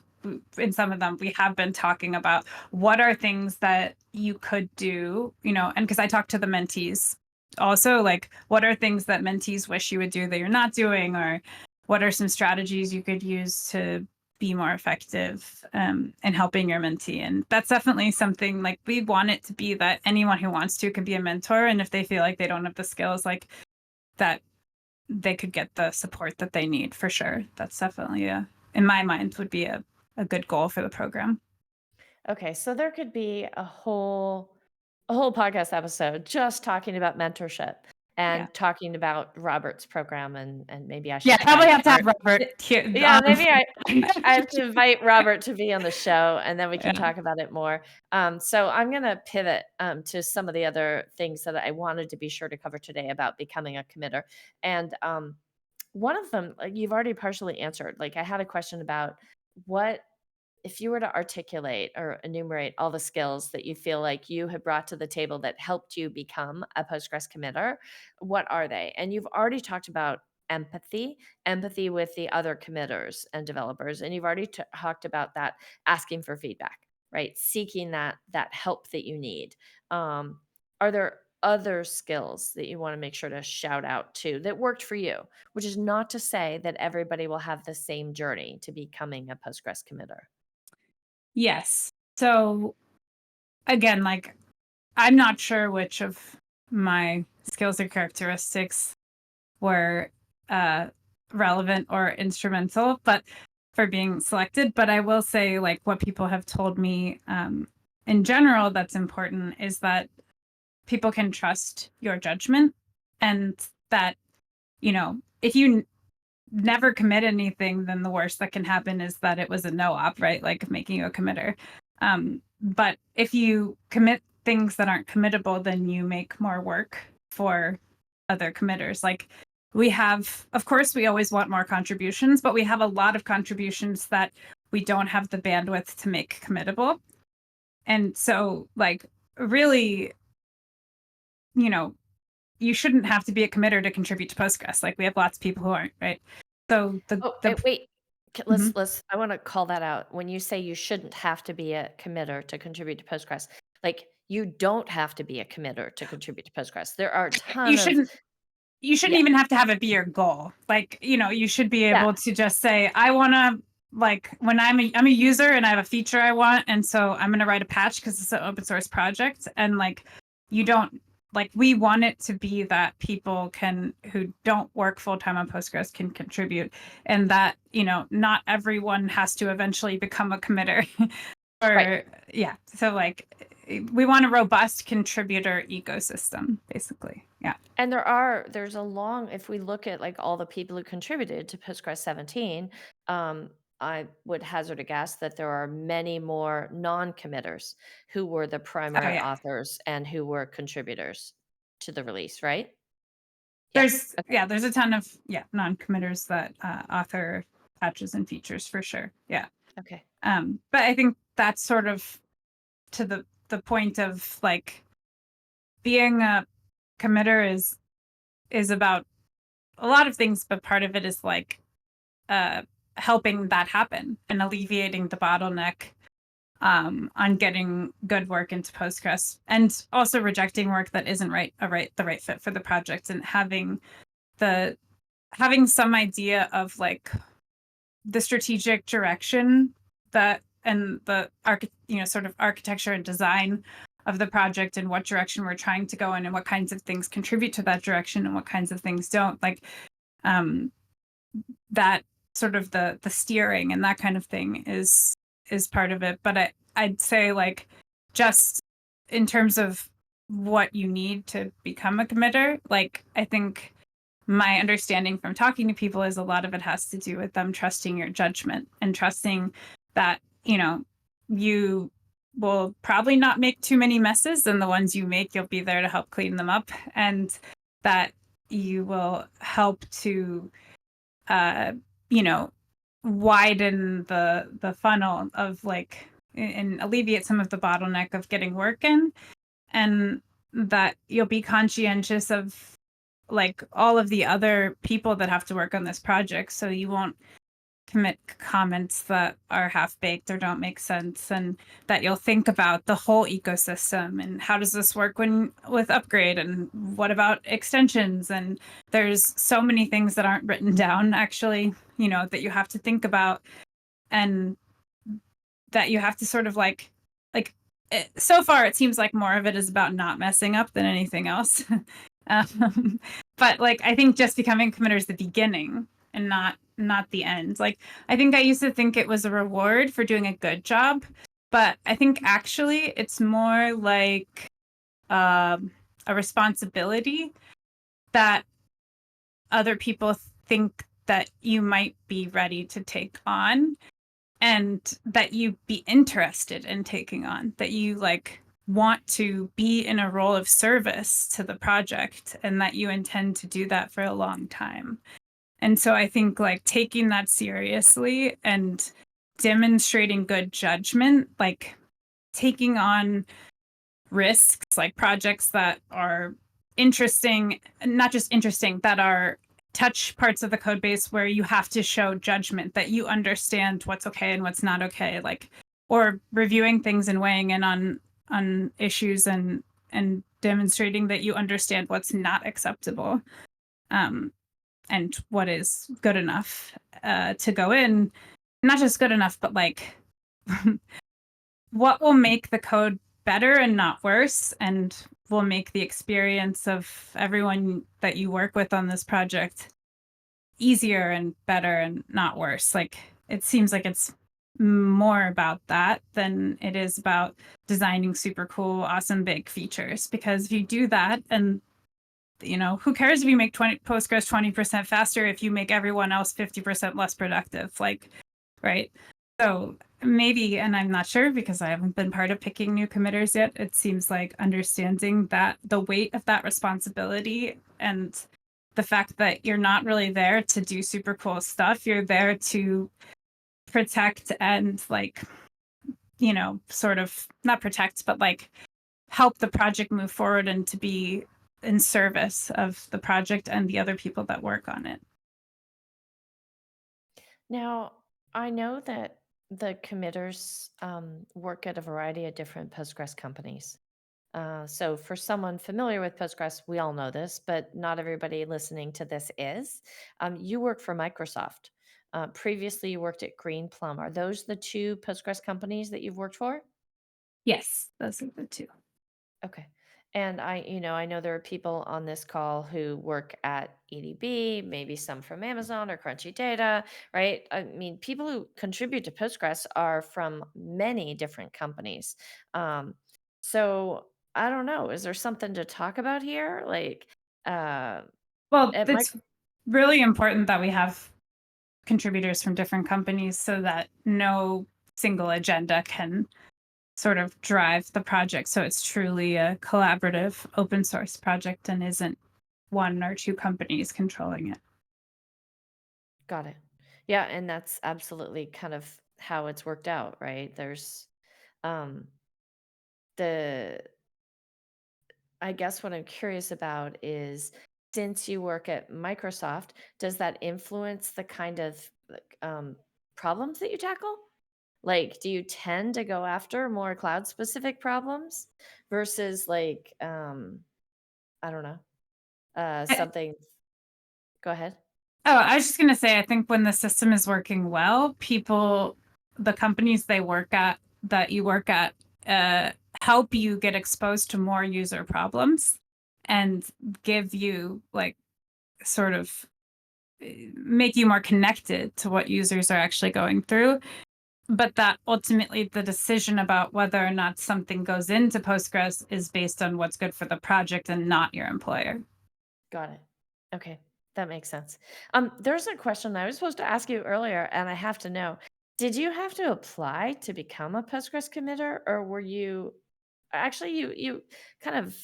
in some of them, we have been talking about what are things that you could do, and because I talked to the mentees also, like what are things that mentees wish you would do that you're not doing, or what are some strategies you could use to be more effective in helping your mentee. And that's definitely something like we want it to be that anyone who wants to can be a mentor. And if they feel like they don't have the skills, like that they could get the support that they need for sure. That's definitely in my mind would be a good goal for the program. Okay, so there could be a whole podcast episode just talking about mentorship Yeah. and talking about Robert's program, and maybe I Yeah, should probably invite have to have Robert. Robert here. Yeah, maybe I have to invite Robert to be on the show, and then we can Yeah. talk about it more. So I'm gonna pivot to some of the other things that I wanted to be sure to cover today about becoming a committer. And one of them, like you've already partially answered. Like I had a question about what if you were to articulate or enumerate all the skills that you feel like you have brought to the table that helped you become a Postgres committer, what are they? And you've already talked about empathy with the other committers and developers, and you've already talked about that asking for feedback, right? Seeking that help that you need. Are there other skills that you want to make sure to shout out to that worked for you? Which is not to say that everybody will have the same journey to becoming a Postgres committer. Yes. So again, like I'm not sure which of my skills or characteristics were relevant or instrumental, but for being selected. But I will say, like, what people have told me in general that's important is that people can trust your judgment, and that, if you never commit anything, then the worst that can happen is that it was a no op, right? Like making you a committer. But if you commit things that aren't committable, then you make more work for other committers. Like we have, of course, we always want more contributions, but we have a lot of contributions that we don't have the bandwidth to make committable. And so, like, really, you shouldn't have to be a committer to contribute to Postgres. Like we have lots of people who aren't, right? So Oh, the wait. Mhm. Let's I wanna call that out. When you say you shouldn't have to be a committer to contribute to Postgres, like, you don't have to be a committer to contribute to Postgres. There are a you ton of. shouldn't you shouldn't Yeah, even have to have it be your goal. Like, you should be yeah, able to just say, I want to, like, when I'm a user and I have a feature I want, and so I'm going to write a patch because it's an open source project. And like, you don't, like, we want it to be that people who don't work full time on Postgres can contribute, and that, not everyone has to eventually become a committer. right. Or, yeah. So, like, we want a robust contributor ecosystem, basically. Yeah. And there's a long if we look at, like, all the people who contributed to Postgres 17, I would hazard a guess that there are many more non-committers who were the Oh, primary yeah. authors and who were contributors to the release, right? Yeah, okay, There's a ton of non-committers that author patches and features for sure. Yeah. okay. But I think that's sort of to the point of like being a committer is about a lot of things, but part of it is like uh helping that happen and alleviating the bottleneck on getting good work into Postgres, and also rejecting work that isn't the right fit for the project, and the having some idea of like the strategic direction that and the sort of architecture and design of the project, and what direction we're trying to go in, and what kinds of things contribute to that direction and what kinds of things don't, like um that sort of the steering and that kind of thing is part of it. But I'd say, like, just in terms of what you need to become a committer, like, I think my understanding from talking to people is a lot of it has to do with them trusting your judgment and trusting that, you will probably not make too many messes, and the ones you make, you'll be there to help clean them up, and that you will help to uh, you know, widen the funnel of like and alleviate some of the bottleneck of getting work in, and that you'll be conscientious of like all of the other people that have to work on this project, so you won't commit comments that are half baked or don't make sense, and that you'll think about the whole ecosystem and how does this work when with upgrade, and what about extensions, and there's so many things that aren't written down actually, that you have to think about, and that you have to sort of so far it seems like more of it is about not messing up than anything else. but like, I think just becoming a committer is the beginning and not the end. Like, I think I used to think it was a reward for doing a good job, but I think actually it's more like a responsibility that other people think that you might be ready to take on, and that you be interested in taking on, that you like want to be in a role of service to the project, and that you intend to do that for a long time. And so I think like taking that seriously and demonstrating good judgment, like taking on risks, like projects that are interesting, not just interesting, that are touch parts of the code base where you have to show judgment, that you understand what's okay and what's not okay, like, or reviewing things and weighing in on issues and demonstrating that you understand what's not acceptable, and what is good enough to go in. Not just good enough, but like what will make the code better and not worse, and will make the experience of everyone that you work with on this project easier and better and not worse. Like, it seems like it's more about that than it is about designing super cool, awesome big features. Because if you do that, and who cares if you make Postgres 20% faster if you make everyone else 50% less productive? Like, right? So maybe, and I'm not sure because I haven't been part of picking new committers yet, it seems like understanding that the weight of that responsibility, and the fact that you're not really there to do super cool stuff, you're there to protect and like, sort of not protect, but like help the project move forward and to be in service of the project and the other people that work on it. Now, I know that the committers work at a variety of different Postgres companies. So, for someone familiar with Postgres, we all know this, but not everybody listening to this is. You work for Microsoft. Previously, you worked at Green Plum. Are those the two Postgres companies that you've worked for? Yes, those are the two. Okay. And I know there are people on this call who work at EDB, maybe some from Amazon or Crunchy Data, right? I mean, people who contribute to Postgres are from many different companies. Um, so I don't know. Is there something to talk about here? Like, uh, Well, at my it's really important that we have contributors from different companies so that no single agenda can sort of drive the project. So it's truly a collaborative open source project and isn't one or two companies controlling it. got it. Yeah, and that's absolutely kind of how it's worked out, right? There's um, the I guess what I'm curious about is, since you work at Microsoft, does that influence the kind of like, problems that you tackle? Like, do you tend to go after more cloud specific problems versus like, I don't know, I- something? Go ahead. Oh, I was just going to say, I think when the system is working well, the companies that you work at, uh, help you get exposed to more user problems and give you like sort of make you more connected to what users are actually going through. But that ultimately the decision about whether or not something goes into Postgres is based on what's good for the project and not your employer. Got it. Okay, that makes sense. There's a question I was supposed to ask you earlier, and I have to know: did you have to apply to become a Postgres committer, or were you actually you kind of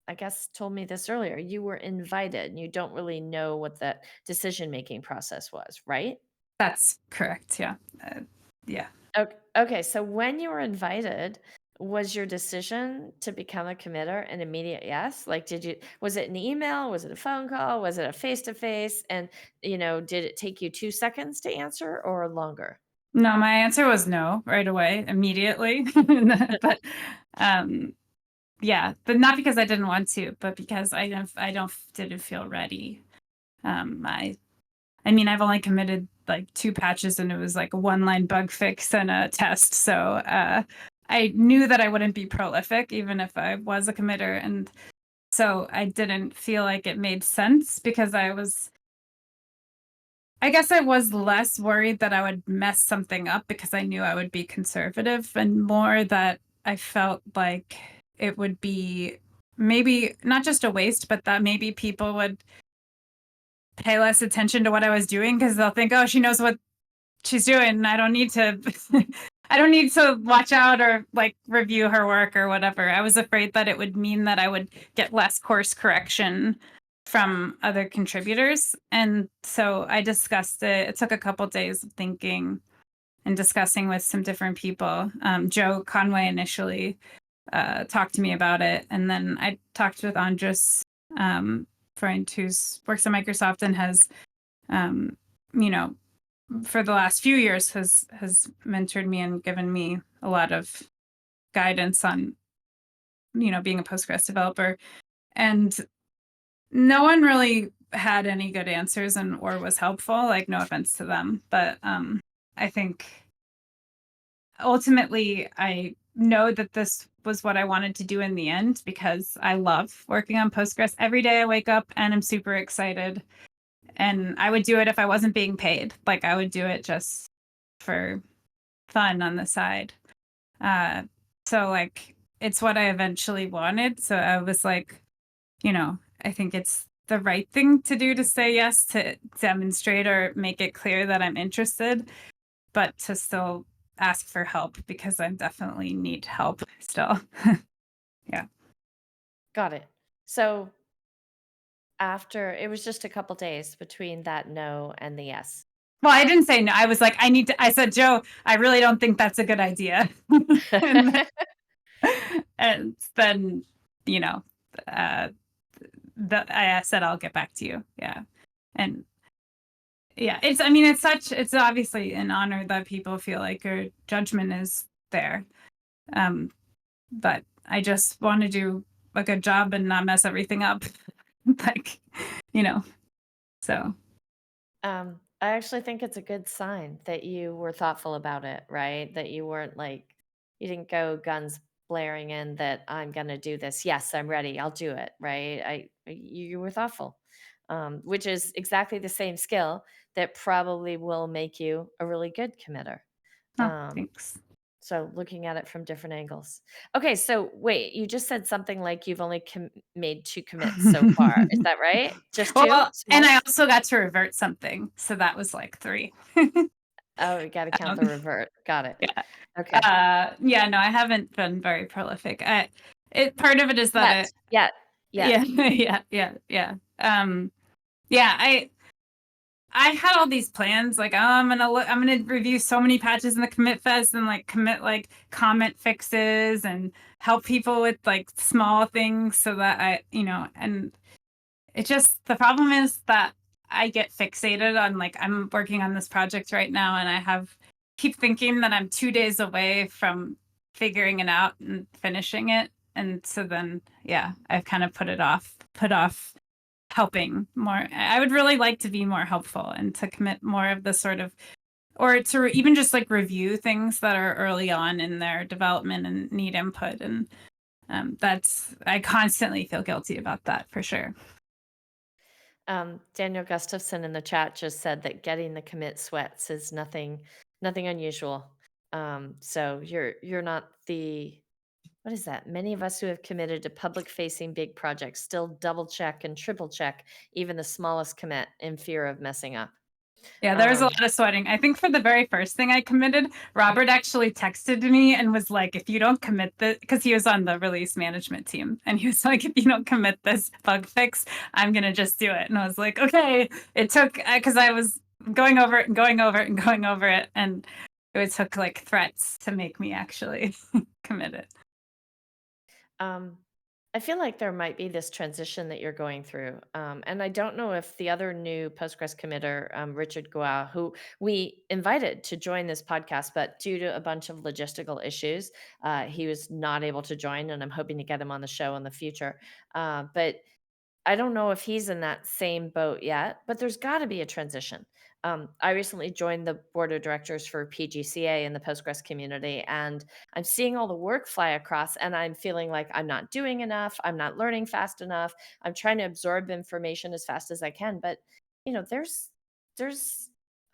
I guess told me this earlier. You were invited, and you don't really know what that decision making process was, right? That's correct. Yeah. Yeah. Okay, so when you were invited, was your decision to become a committer an immediate yes? Like, was it an email? Was it a phone call? Was it a face to face? And, did it take you 2 seconds to answer or longer? No, my answer was no right away, immediately. But um, yeah, but not because I didn't want to, but because I didn't feel ready. I mean, I've only committed like 2 patches, and it was like a one-line bug fix and a test. So I knew that I wouldn't be prolific even if I was a committer. And So I didn't feel like it made sense because I guess I was less worried that I would mess something up because I knew I would be conservative, and more that I felt like it would be maybe not just a waste, but that maybe people would pay less attention to what I was doing because they'll think, oh, she knows what she's doing. And I don't need to I don't need to watch out or like review her work or whatever. I was afraid that it would mean that I would get less course correction from other contributors. And so I discussed it. It took a couple days of thinking and discussing with some different people. Joe Conway initially talked to me about it. And then I talked with Andres Freund, who works at Microsoft and has, um, you know, for the last few years has mentored me and given me a lot of guidance on being a Postgres developer. And no one really had any good answers and or was helpful, like no offense to them, but I think ultimately I know that this was what I wanted to do in the end because I love working on Postgres. Every day I wake up and I'm super excited, and I would do it if I wasn't being paid. Like I would do it just for fun on the side. Uh, so like it's what I eventually wanted. So I was like, I think it's the right thing to do to say yes, to demonstrate or make it clear that I'm interested, but to still ask for help because I definitely need help still. Yeah. Got it. So after it was just a couple days between that no and the yes. Well, I didn't say no. I was like, I said, Joe, I really don't think that's a good idea. and, and then, you know, uh, I said, I'll get back to you. Yeah. And yeah, it's obviously an honor that people feel like your judgment is there. Um, but I just want to do a good job and not mess everything up. like, you know, so I actually think it's a good sign that you were thoughtful about it, right? That you weren't like, you didn't go guns blaring in that I'm going to do this. Yes, I'm ready. I'll do it, right? You were thoughtful, which is exactly the same skill that probably will make you a really good committer. oh, Um, thanks. so looking at it from different angles. Okay, so wait, you just said something like you've only made 2 commits so far. Is that right? Just 2? Well, and Small? I also got to revert something, so that was like 3. Oh, you gotta count Um, the revert. Got it. yeah. Okay. Yeah, no, I haven't been very prolific. Part of it is that Yet, yet, yet. yeah, yeah. Yeah, I had all these plans, like, oh, I'm gonna review so many patches in the commit fest and like commit like comment fixes and help people with like small things so that and the problem is that I get fixated on like I'm working on this project right now and keep thinking that I'm 2 days away from figuring it out and finishing it. And so then yeah, I've kind of put off helping more. I would really like to be more helpful and to commit more of the sort of or to even just like review things that are early on in their development and need input. And I constantly feel guilty about that for sure. Daniel Gustafson in the chat just said that getting the commit sweats is nothing unusual. So you're not the what is that? Many of us who have committed to public facing big projects still double check and triple check even the smallest commit in fear of messing up. Yeah, there was a Um, lot of sweating. I think for the very first thing I committed, Robert actually texted me and was like, if you don't commit this, because he was on the release management team, and he was like, if you don't commit this bug fix, I'm going to just do it. And I was like, okay. It took, because I was going over it and going over it and going over it. And it took like threats to make me actually commit it. Um, I feel like there might be this transition that you're going through. And I don't know if the other new Postgres committer, Richard Goua, who we invited to join this podcast, but due to a bunch of logistical issues, he was not able to join. And I'm hoping to get him on the show in the future. But I don't know if he's in that same boat yet, but there's got to be a transition. I recently joined the board of directors for PGCA in the Postgres community, and I'm seeing all the work fly across, and I'm feeling like I'm not doing enough. I'm not learning fast enough. I'm trying to absorb information as fast as I can, but there's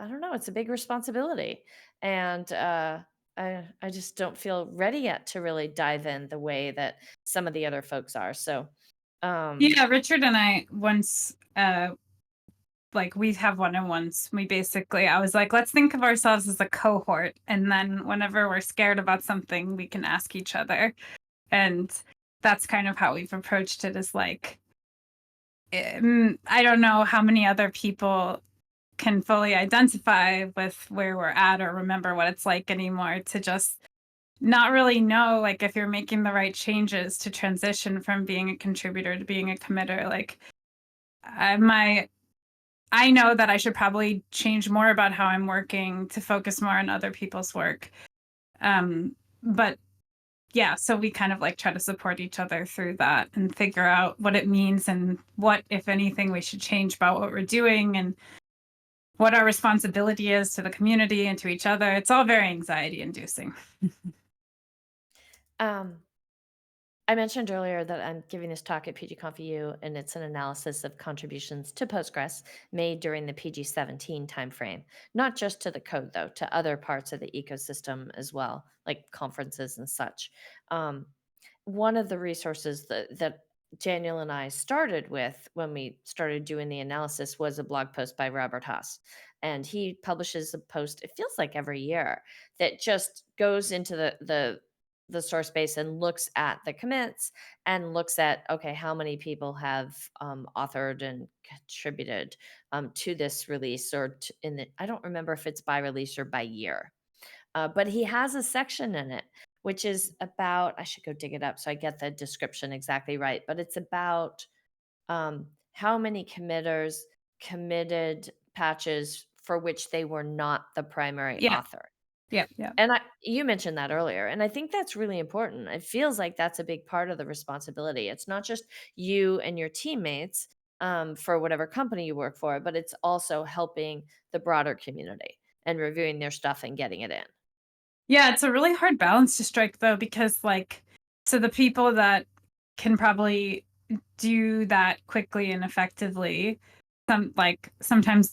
I don't know. It's a big responsibility, and I just don't feel ready yet to really dive in the way that some of the other folks are. So. Yeah, Richard and I once like we have one-on-ones. We basically I was like, let's think of ourselves as a cohort, and then whenever we're scared about something, we can ask each other. And that's kind of how we've approached it, is like I don't know how many other people can fully identify with where we're at or remember what it's like anymore to just not really know, like, if you're making the right changes to transition from being a contributor to being a committer. Like, my I know that I should probably change more about how I'm working to focus more on other people's work. But yeah, so we kind of like try to support each other through that and figure out what it means and what, if anything, we should change about what we're doing and what our responsibility is to the community and to each other. It's all very anxiety inducing. Um, I mentioned earlier that I'm giving this talk at PGConf and it's an analysis of contributions to Postgres made during the PG17 timeframe, not just to the code, though, to other parts of the ecosystem as well, like conferences and such. Um, One of the resources that Daniel and I started with when we started doing the analysis was a blog post by Robert Haas. And he publishes a post, it feels like every year, that just goes into the source base and looks at the commits and looks at, okay, how many people have authored and contributed to this release I don't remember if it's by release or by year. But he has a section in it, which is about, I should go dig it up so I get the description exactly right, but it's about how many committers committed patches for which they were not the primary Yeah, author. yeah, yeah. And you mentioned that earlier, and I think that's really important. It feels like that's a big part of the responsibility. It's not just you and your teammates for whatever company you work for, but it's also helping the broader community and reviewing their stuff and getting it in. Yeah, it's a really hard balance to strike though, because like, so the people that can probably do that quickly and effectively, sometimes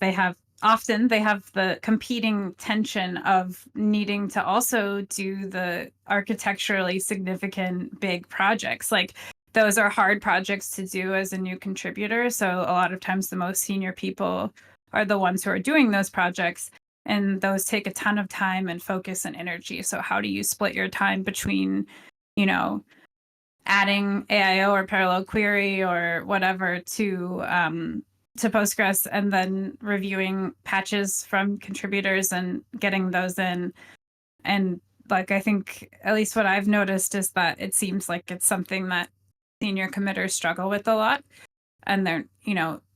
often they have the competing tension of needing to also do the architecturally significant big projects. Like, those are hard projects to do as a new contributor. So a lot of times the most senior people are the ones who are doing those projects. And those take a ton of time and focus and energy. So how do you split your time between, you know, adding AIO or parallel query or whatever to Postgres, and then reviewing patches from contributors and getting those in? And like, I think at least what I've noticed is that it seems like it's something that senior committers struggle with a lot. And they're,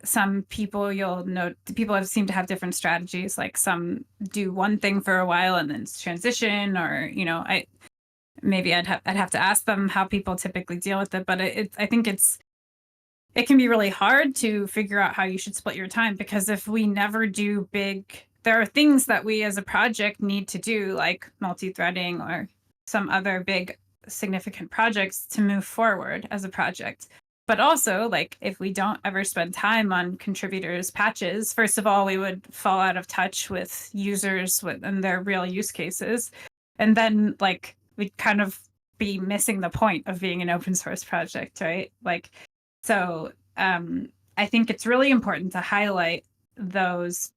some people, you'll note, people have seem to have different strategies. Like, some do one thing for a while and then transition, or I'd have to ask them how people typically deal with it. But I think it can be really hard to figure out how you should split your time, because if we never do there are things that we as a project need to do, like multi-threading or some other big significant projects to move forward as a project. But also, like, if we don't ever spend time on contributors' patches, first of all, we would fall out of touch with users and their real use cases. And then, like, we'd kind of be missing the point of being an open source project, right? Like, so I think it's really important to highlight those,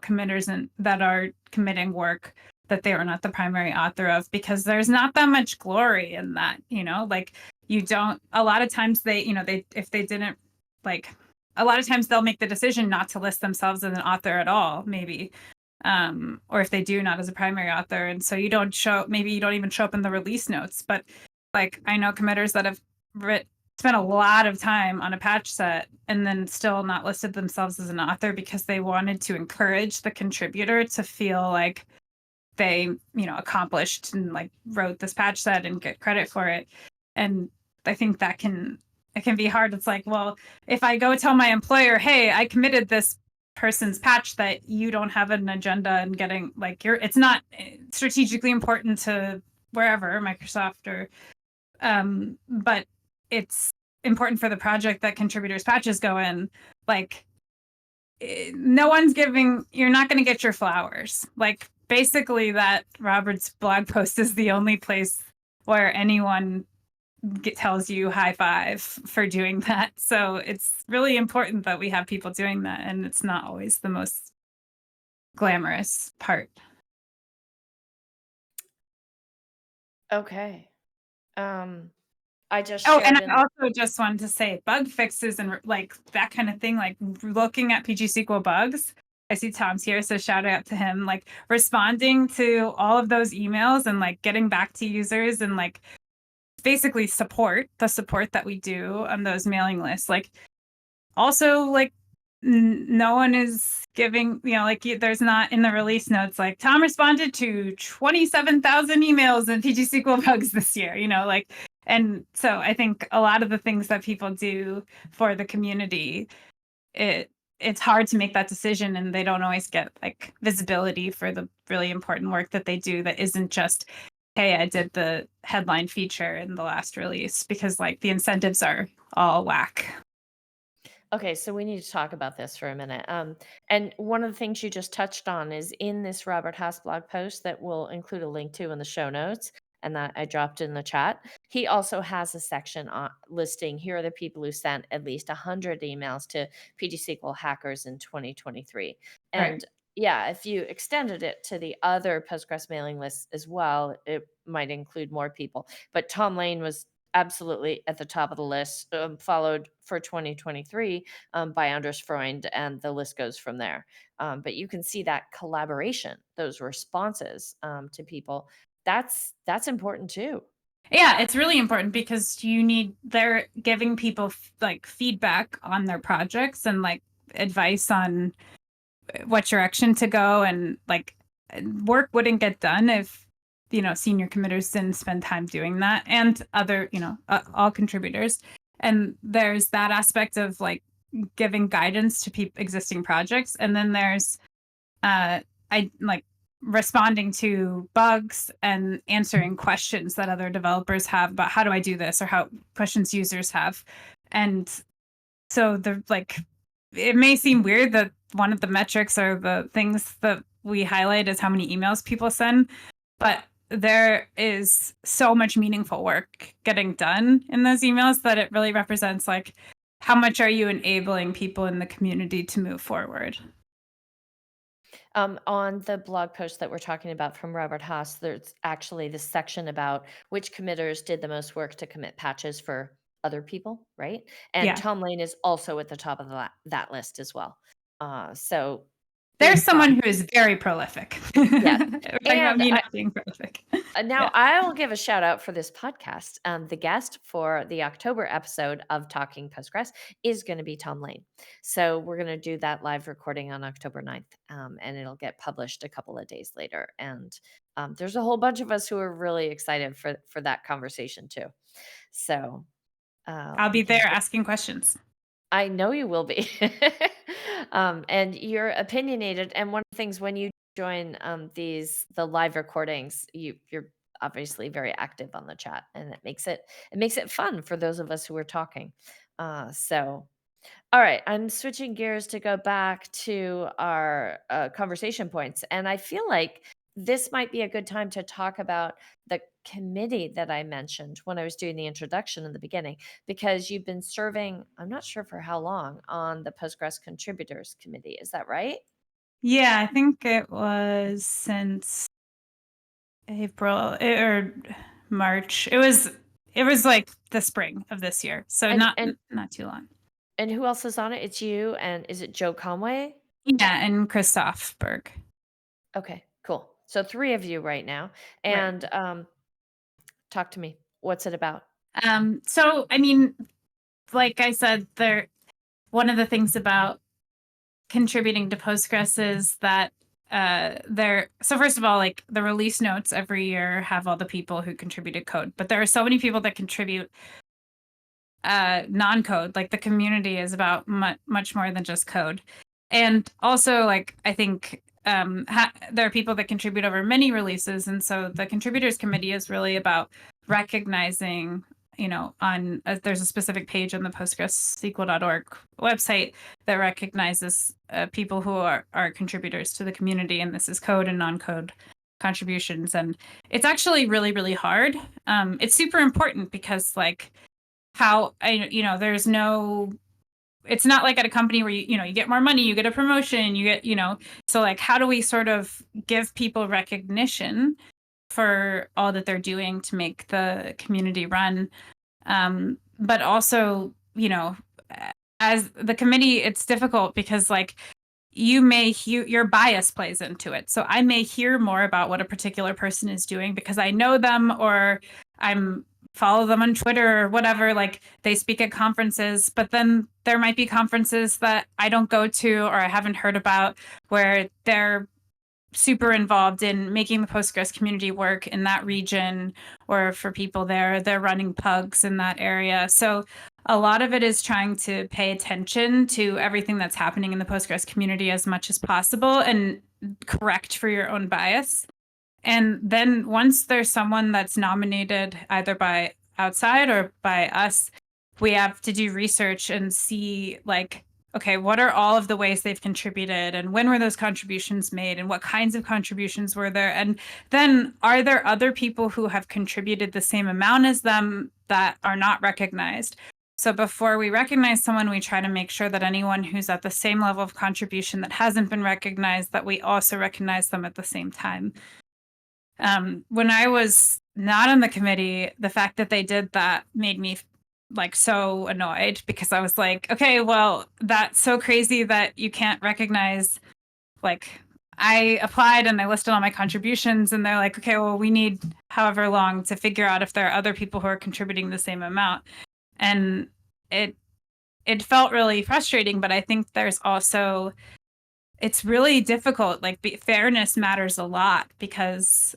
committers that are committing work that they are not the primary author of, because there's not that much glory in that. Like, you don't, a lot of times if they didn't, like, a lot of times they'll make the decision not to list themselves as an author at all, maybe. Or if they do, not as a primary author. And so maybe you don't even show up in the release notes. But like, I know committers that have spent a lot of time on a patch set and then still not listed themselves as an author, because they wanted to encourage the contributor to feel like they, accomplished and like wrote this patch set and get credit for it. And I think that can it can be hard. It's like, well, if I go tell my employer, hey, I committed this person's patch that you don't have an agenda and getting like it's not strategically important to wherever Microsoft or but it's important for the project that contributors patches go in. Like no one's giving, you're not going to get your flowers. Like basically that Robert's blog post is the only place where anyone tells you high five for doing that. So it's really important that we have people doing that, and it's not always the most glamorous part. Okay. I just Oh, and shared I also just wanted to say bug fixes and like that kind of thing, like looking at PGSQL bugs. I see Tom's here, so shout out to him. Like responding to all of those emails and like getting back to users and like basically the support that we do on those mailing lists. Like also like no one is giving, like there's not in the release notes like Tom responded to 27,000 emails and PGSQL bugs this year, like, and so I think a lot of the things that people do for the community, it's hard to make that decision, and they don't always get like visibility for the really important work that they do that isn't just, hey, I did the headline feature in the last release, because like the incentives are all whack. Okay, so we need to talk about this for a minute. And one of the things you just touched on is in this Robert Haas blog post that we'll include a link to in the show notes and that I dropped in the chat. He also has a section on listing here are the people who sent at least 100 emails to PGSQL hackers in 2023. Right. And yeah, if you extended it to the other Postgres mailing lists as well, it might include more people. But Tom Lane was absolutely at the top of the list, followed for 2023 by Anders Freund, and the list goes from there. But you can see that collaboration, those responses to people. That's important too. Yeah, it's really important because they're giving people like feedback on their projects and like advice on what direction to go, and like work wouldn't get done if senior committers didn't spend time doing that, and other all contributors. And there's that aspect of like giving guidance to existing projects, and then there's I like responding to bugs and answering questions that other developers have about how do I do this, or how questions users have. And so the like it may seem weird that one of the metrics or the things that we highlight is how many emails people send, but there is so much meaningful work getting done in those emails that it really represents like how much are you enabling people in the community to move forward. On the blog post that we're talking about from Robert Haas, there's actually this section about which committers did the most work to commit patches for other people, right? And Yeah, Tom Lane is also at the top of that list as well. So there's big someone prop. who is very prolific. Yes. We're talking about And me not being prolific. now Yeah. I will give a shout out for this podcast. The guest for the October episode of Talking Postgres is going to be Tom Lane. So we're going to do that live recording on October 9th, and it'll get published a couple of days later. And there's a whole bunch of us who are really excited for that conversation too. So I'll we be can. there asking questions. I know you will be. And you're opinionated. And one of the things when you join the live recordings, you're obviously very active on the chat, and it makes it fun for those of us who are talking. So all right, I'm switching gears to go back to our conversation points. And I feel like this might be a good time to talk about the committee that I mentioned when I was doing the introduction in the beginning, because you've been serving, I'm not sure for how long, on the Postgres Contributors Committee. Is that right? Yeah, I think it was since April or March. It was like the spring of this year. So And not and not too long. and who else is on it? It's you, and is it Joe Conway? Yeah, and Christoph Berg. Okay, cool. So three of you right now. Right. And talk to me. What's it about? So I mean, like I said, one of the things about contributing to Postgres is that so first of all, like the release notes every year have all the people who contributed code, but there are so many people that contribute non-code. Like the community is about much more than just code. And also, like, I think there are people that contribute over many releases. And so the contributors committee is really about recognizing, there's a specific page on the postgresql.org website that recognizes people who are contributors to the community. And this is code and non-code contributions. And it's actually really, really hard. It's super important because, like, there's no, it's not like at a company where you get more money, you get a promotion, so like, how do we sort of give people recognition for all that they're doing to make the community run? But also, as the committee, it's difficult because, like, your bias plays into it. So I may hear more about what a particular person is doing because I know them, or I'm follow them on Twitter or whatever, like they speak at conferences, but then there might be conferences that I don't go to or I haven't heard about where they're super involved in making the Postgres community work in that region, or for people there, they're running pugs in that area. So a lot of it is trying to pay attention to everything that's happening in the Postgres community as much as possible and correct for your own bias. And then once there's someone that's nominated either by outside or by us, we have to do research and see, like, okay, what are all of the ways they've contributed, and when were those contributions made, and what kinds of contributions were there? And then are there other people who have contributed the same amount as them that are not recognized? So before we recognize someone, we try to make sure that anyone who's at the same level of contribution that hasn't been recognized, that we also recognize them at the same time. When I was not on the committee, the fact that they did that made me like so annoyed, because I was like, okay, well, that's so crazy that you can't recognize, like, I applied and I listed all my contributions, and they're like, okay, well, we need however long to figure out if there are other people who are contributing the same amount. And it felt really frustrating, but I think there's also, it's really difficult. Like, fairness matters a lot, because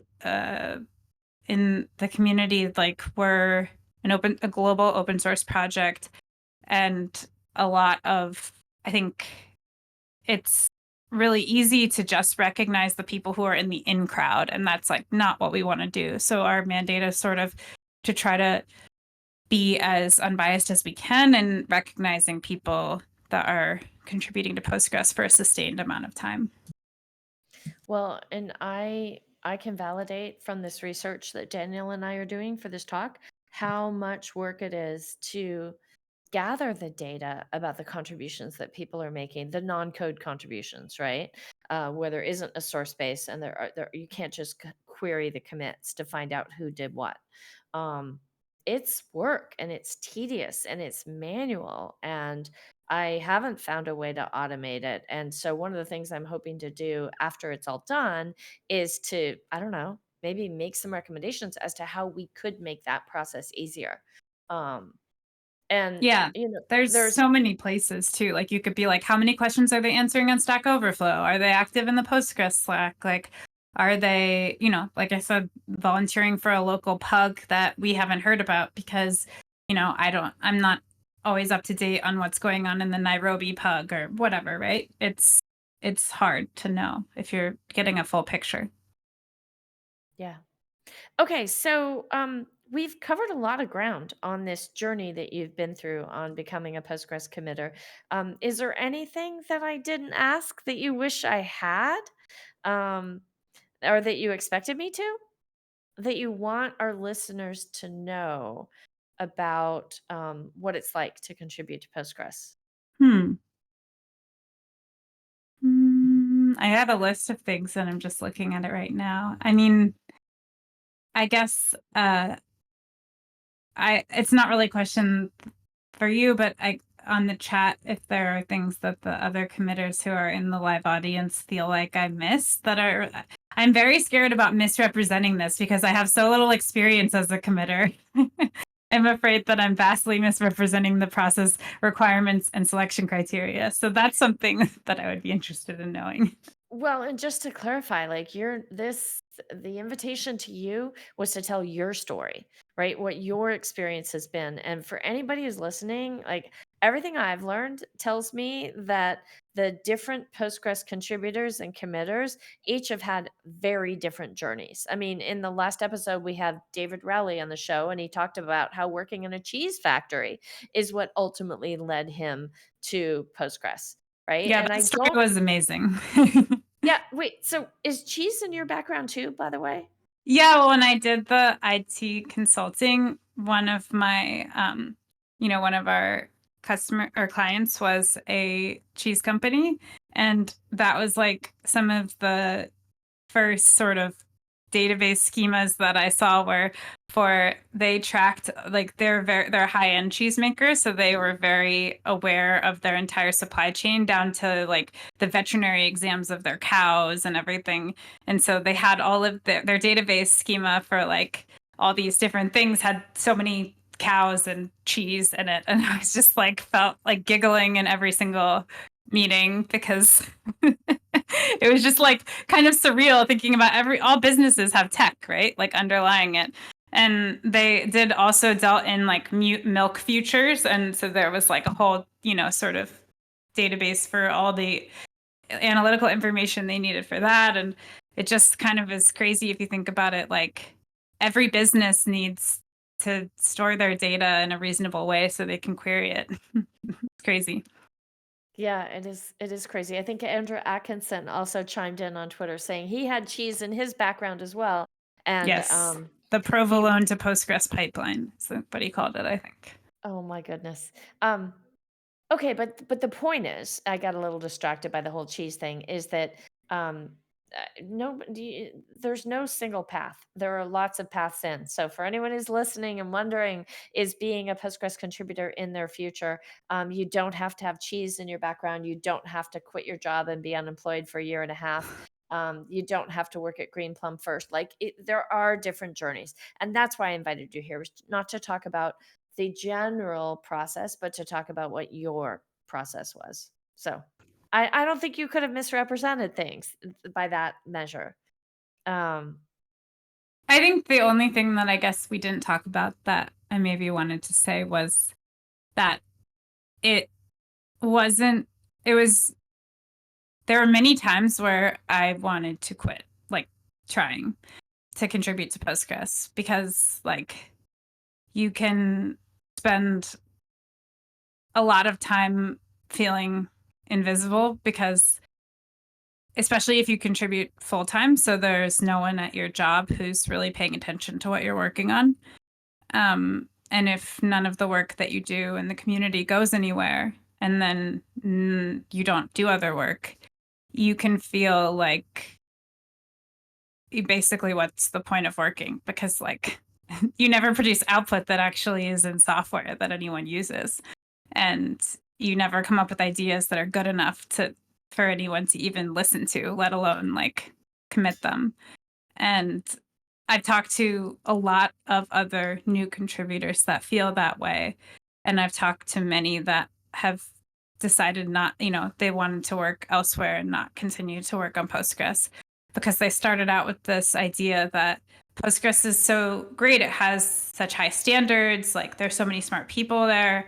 in the community, like, we're a global open source project, and a lot of, I think it's really easy to just recognize the people who are in the in crowd, and that's like not what we want to do. So our mandate is sort of to try to be as unbiased as we can in recognizing people that are contributing to Postgres for a sustained amount of time. Well, and I can validate from this research that Daniel and I are doing for this talk how much work it is to gather the data about the contributions that people are making, the non-code contributions, right? Where there isn't a source base, and you can't just query the commits to find out who did what. It's work, and it's tedious, and it's manual, and I haven't found a way to automate it. And so one of the things I'm hoping to do after it's all done is to, I don't know, maybe make some recommendations as to how we could make that process easier. Um, and Yeah, there's there's so many places too. Like, you could be like, how many questions are they answering on Stack Overflow? Are they active in the Postgres Slack? Like, are they, like I said, volunteering for a local pug that we haven't heard about because, I'm not always up to date on what's going on in the Nairobi pug or whatever, right? It's hard to know if you're getting a full picture. Yeah. Okay, so we've covered a lot of ground on this journey that you've been through on becoming a Postgres committer. Is there anything that I didn't ask that you wish I had, um, or that you expected me to, that you want our listeners to know about what it's like to contribute to Postgres? I have a list of things and I'm just looking at it right now. I mean, I guess it's not really a question for you, but on the chat, if there are things that the other committers who are in the live audience feel like I missed I'm very scared about misrepresenting this because I have so little experience as a committer. I'm afraid that I'm vastly misrepresenting the process requirements and selection criteria. So that's something that I would be interested in knowing. Well, and just to clarify, like the invitation to you was to tell your story, right? What your experience has been. And for anybody who's listening, like everything I've learned tells me that the different Postgres contributors and committers each have had very different journeys. I mean, in the last episode, we had David Rowley on the show, and he talked about how working in a cheese factory is what ultimately led him to Postgres. Right. Yeah, And that I story don't was amazing. yeah, wait, so is cheese in your background too, by the way? Yeah, well, when I did the IT consulting, one of my, one of our customer or clients was a cheese company. And that was like some of the first sort of database schemas that I saw were for they tracked like they're high-end cheesemakers, so they were very aware of their entire supply chain down to like the veterinary exams of their cows and everything. And so they had all of their database schema for like all these different things had so many cows and cheese in it. And I was just like felt like giggling in every single meeting because it was just like kind of surreal thinking about all businesses have tech, right? Like underlying it. And they did also dealt in like milk futures. And so there was like a whole, sort of database for all the analytical information they needed for that. And it just kind of is crazy if you think about it. Like every business needs to store their data in a reasonable way so they can query it. It's crazy. Yeah, it is crazy. I think Andrew Atkinson also chimed in on Twitter saying he had cheese in his background as well. And Yes. The he provolone to Postgres pipeline is what he called it, I think. oh my goodness. Um Okay, but the point is, I got a little distracted by the whole cheese thing, is that there's no single path. There are lots of paths in. So for anyone who's listening and wondering, is being a Postgres contributor in their future, you don't have to have cheese in your background. You don't have to quit your job and be unemployed for a year and a half. You don't have to work at Green Plum first. There are different journeys, and that's why I invited you here, was not to talk about the general process, but to talk about what your process was. So I don't think you could have misrepresented things by that measure. Um, I think the only thing that I guess we didn't talk about that I maybe wanted to say was that it wasn't, it was, there were many times where I wanted to quit, like trying to contribute to Postgres because, like, you can spend a lot of time feeling invisible because especially if you contribute full time, so there's no one at your job who's really paying attention to what you're working on. And if none of the work that you do in the community goes anywhere, and then you don't do other work, you can feel like basically what's the point of working? Because like you never produce output that actually is in software that anyone uses, and you never come up with ideas that are good enough to for anyone to even listen to, let alone like commit them. And I've talked to a lot of other new contributors that feel that way. And I've talked to many that have decided not, they wanted to work elsewhere and not continue to work on Postgres because they started out with this idea that Postgres is so great. It has such high standards. Like there's so many smart people there.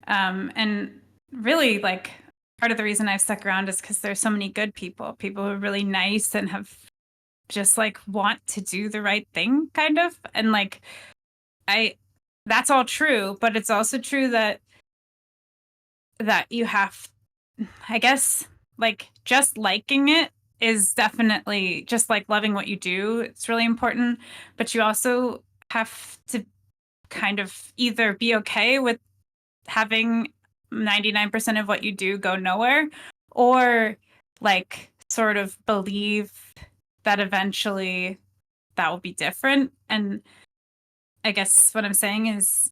And really, like, part of the reason I've stuck around is because there's so many good people who are really nice and have just like want to do the right thing kind of. And like I that's all true, but it's also true that you have, I guess, like just liking it is definitely just like loving what you do. It's really important, but you also have to kind of either be okay with having 99% of what you do go nowhere, or like sort of believe that eventually that will be different. And I guess what I'm saying is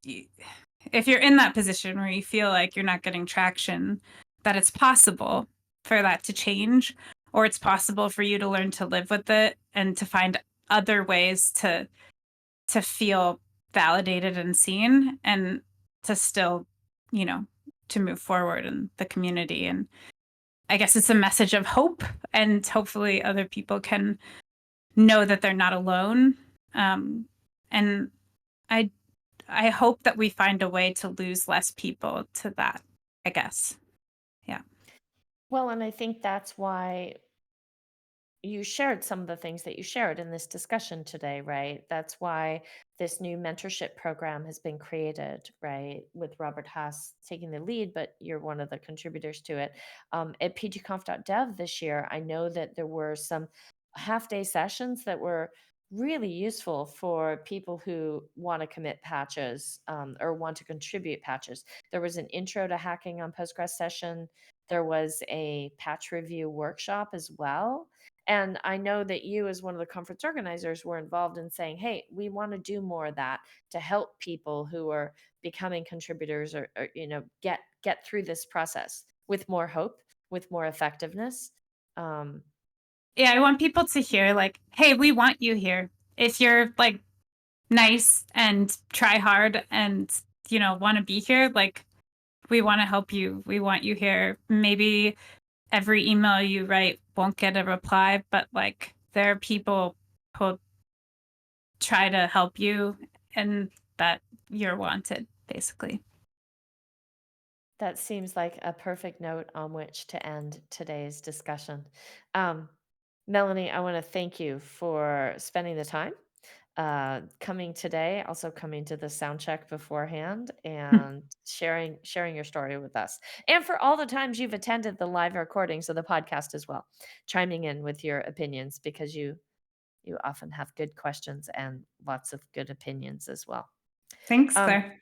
if you're in that position where you feel like you're not getting traction, that it's possible for that to change, or it's possible for you to learn to live with it and to find other ways to feel validated and seen, and to still, you know, to move forward in the community. And I guess it's a message of hope, and hopefully other people can know that they're not alone. And I I hope that we find a way to lose less people to that, I guess. Yeah. Well, and I think that's why you shared some of the things that you shared in this discussion today, right? That's why this new mentorship program has been created, right? With Robert Haas taking the lead, but you're one of the contributors to it. At pgconf.dev this year, I know that there were some half-day sessions that were really useful for people who want to commit patches or want to contribute patches. There was an intro to hacking on Postgres session. There was a patch review workshop as well, and I know that you, as one of the conference organizers, were involved in saying, hey, we want to do more of that to help people who are becoming contributors or get through this process with more hope, with more effectiveness. Um, Yeah, I want people to hear like, "Hey, we want you here. If you're like nice and try hard and, want to be here, like we want to help you. We want you here." Maybe every email you write won't get a reply, but like there are people who'll try to help you and that you're wanted, basically. that seems like a perfect note on which to end today's discussion. Um, Melanie, I want to thank you for spending the time coming today, also coming to the sound check beforehand and sharing your story with us, and for all the times you've attended the live recordings of the podcast as well, chiming in with your opinions because you often have good questions and lots of good opinions as well. Thanks, Um, Claire.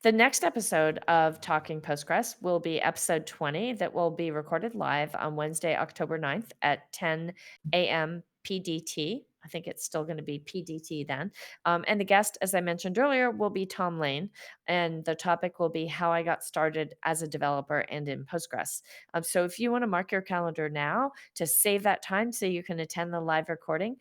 the next episode of Talking Postgres will be episode 20 that will be recorded live on Wednesday, October 9th at 10 a.m. PDT. I think it's still going to be PDT then. And the guest, as I mentioned earlier, will be Tom Lane. And the topic will be how I got started as a developer and in Postgres. So if you want to mark your calendar now to save that time so you can attend the live recording,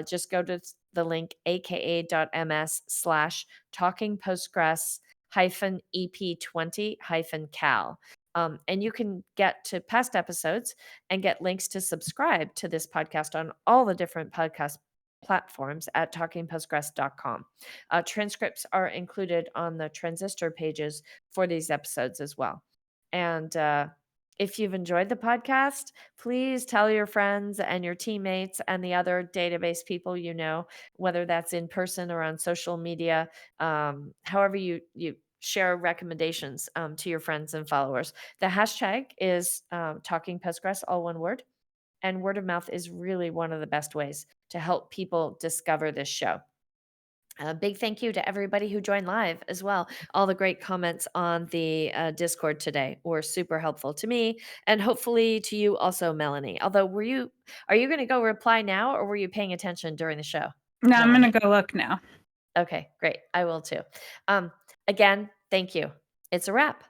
just go to the link aka.ms slash talking Postgres hyphen EP20 hyphen cal. And you can get to past episodes and get links to subscribe to this podcast on all the different podcast platforms at talkingpostgres.com. Transcripts are included on the transistor pages for these episodes as well. And if you've enjoyed the podcast, please tell your friends and your teammates and the other database people you know, whether that's in person or on social media, however you share recommendations to your friends and followers. The hashtag is Talking Postgres, all one word. And word of mouth is really one of the best ways to help people discover this show. A big thank you to everybody who joined live as well. All the great comments on the Discord today were super helpful to me, and hopefully to you also, Melanie. Although, are you going to go reply now, or were you paying attention during the show, No, I'm Melanie? gonna go look now. Okay, great. I will too. Again, thank you. It's a wrap.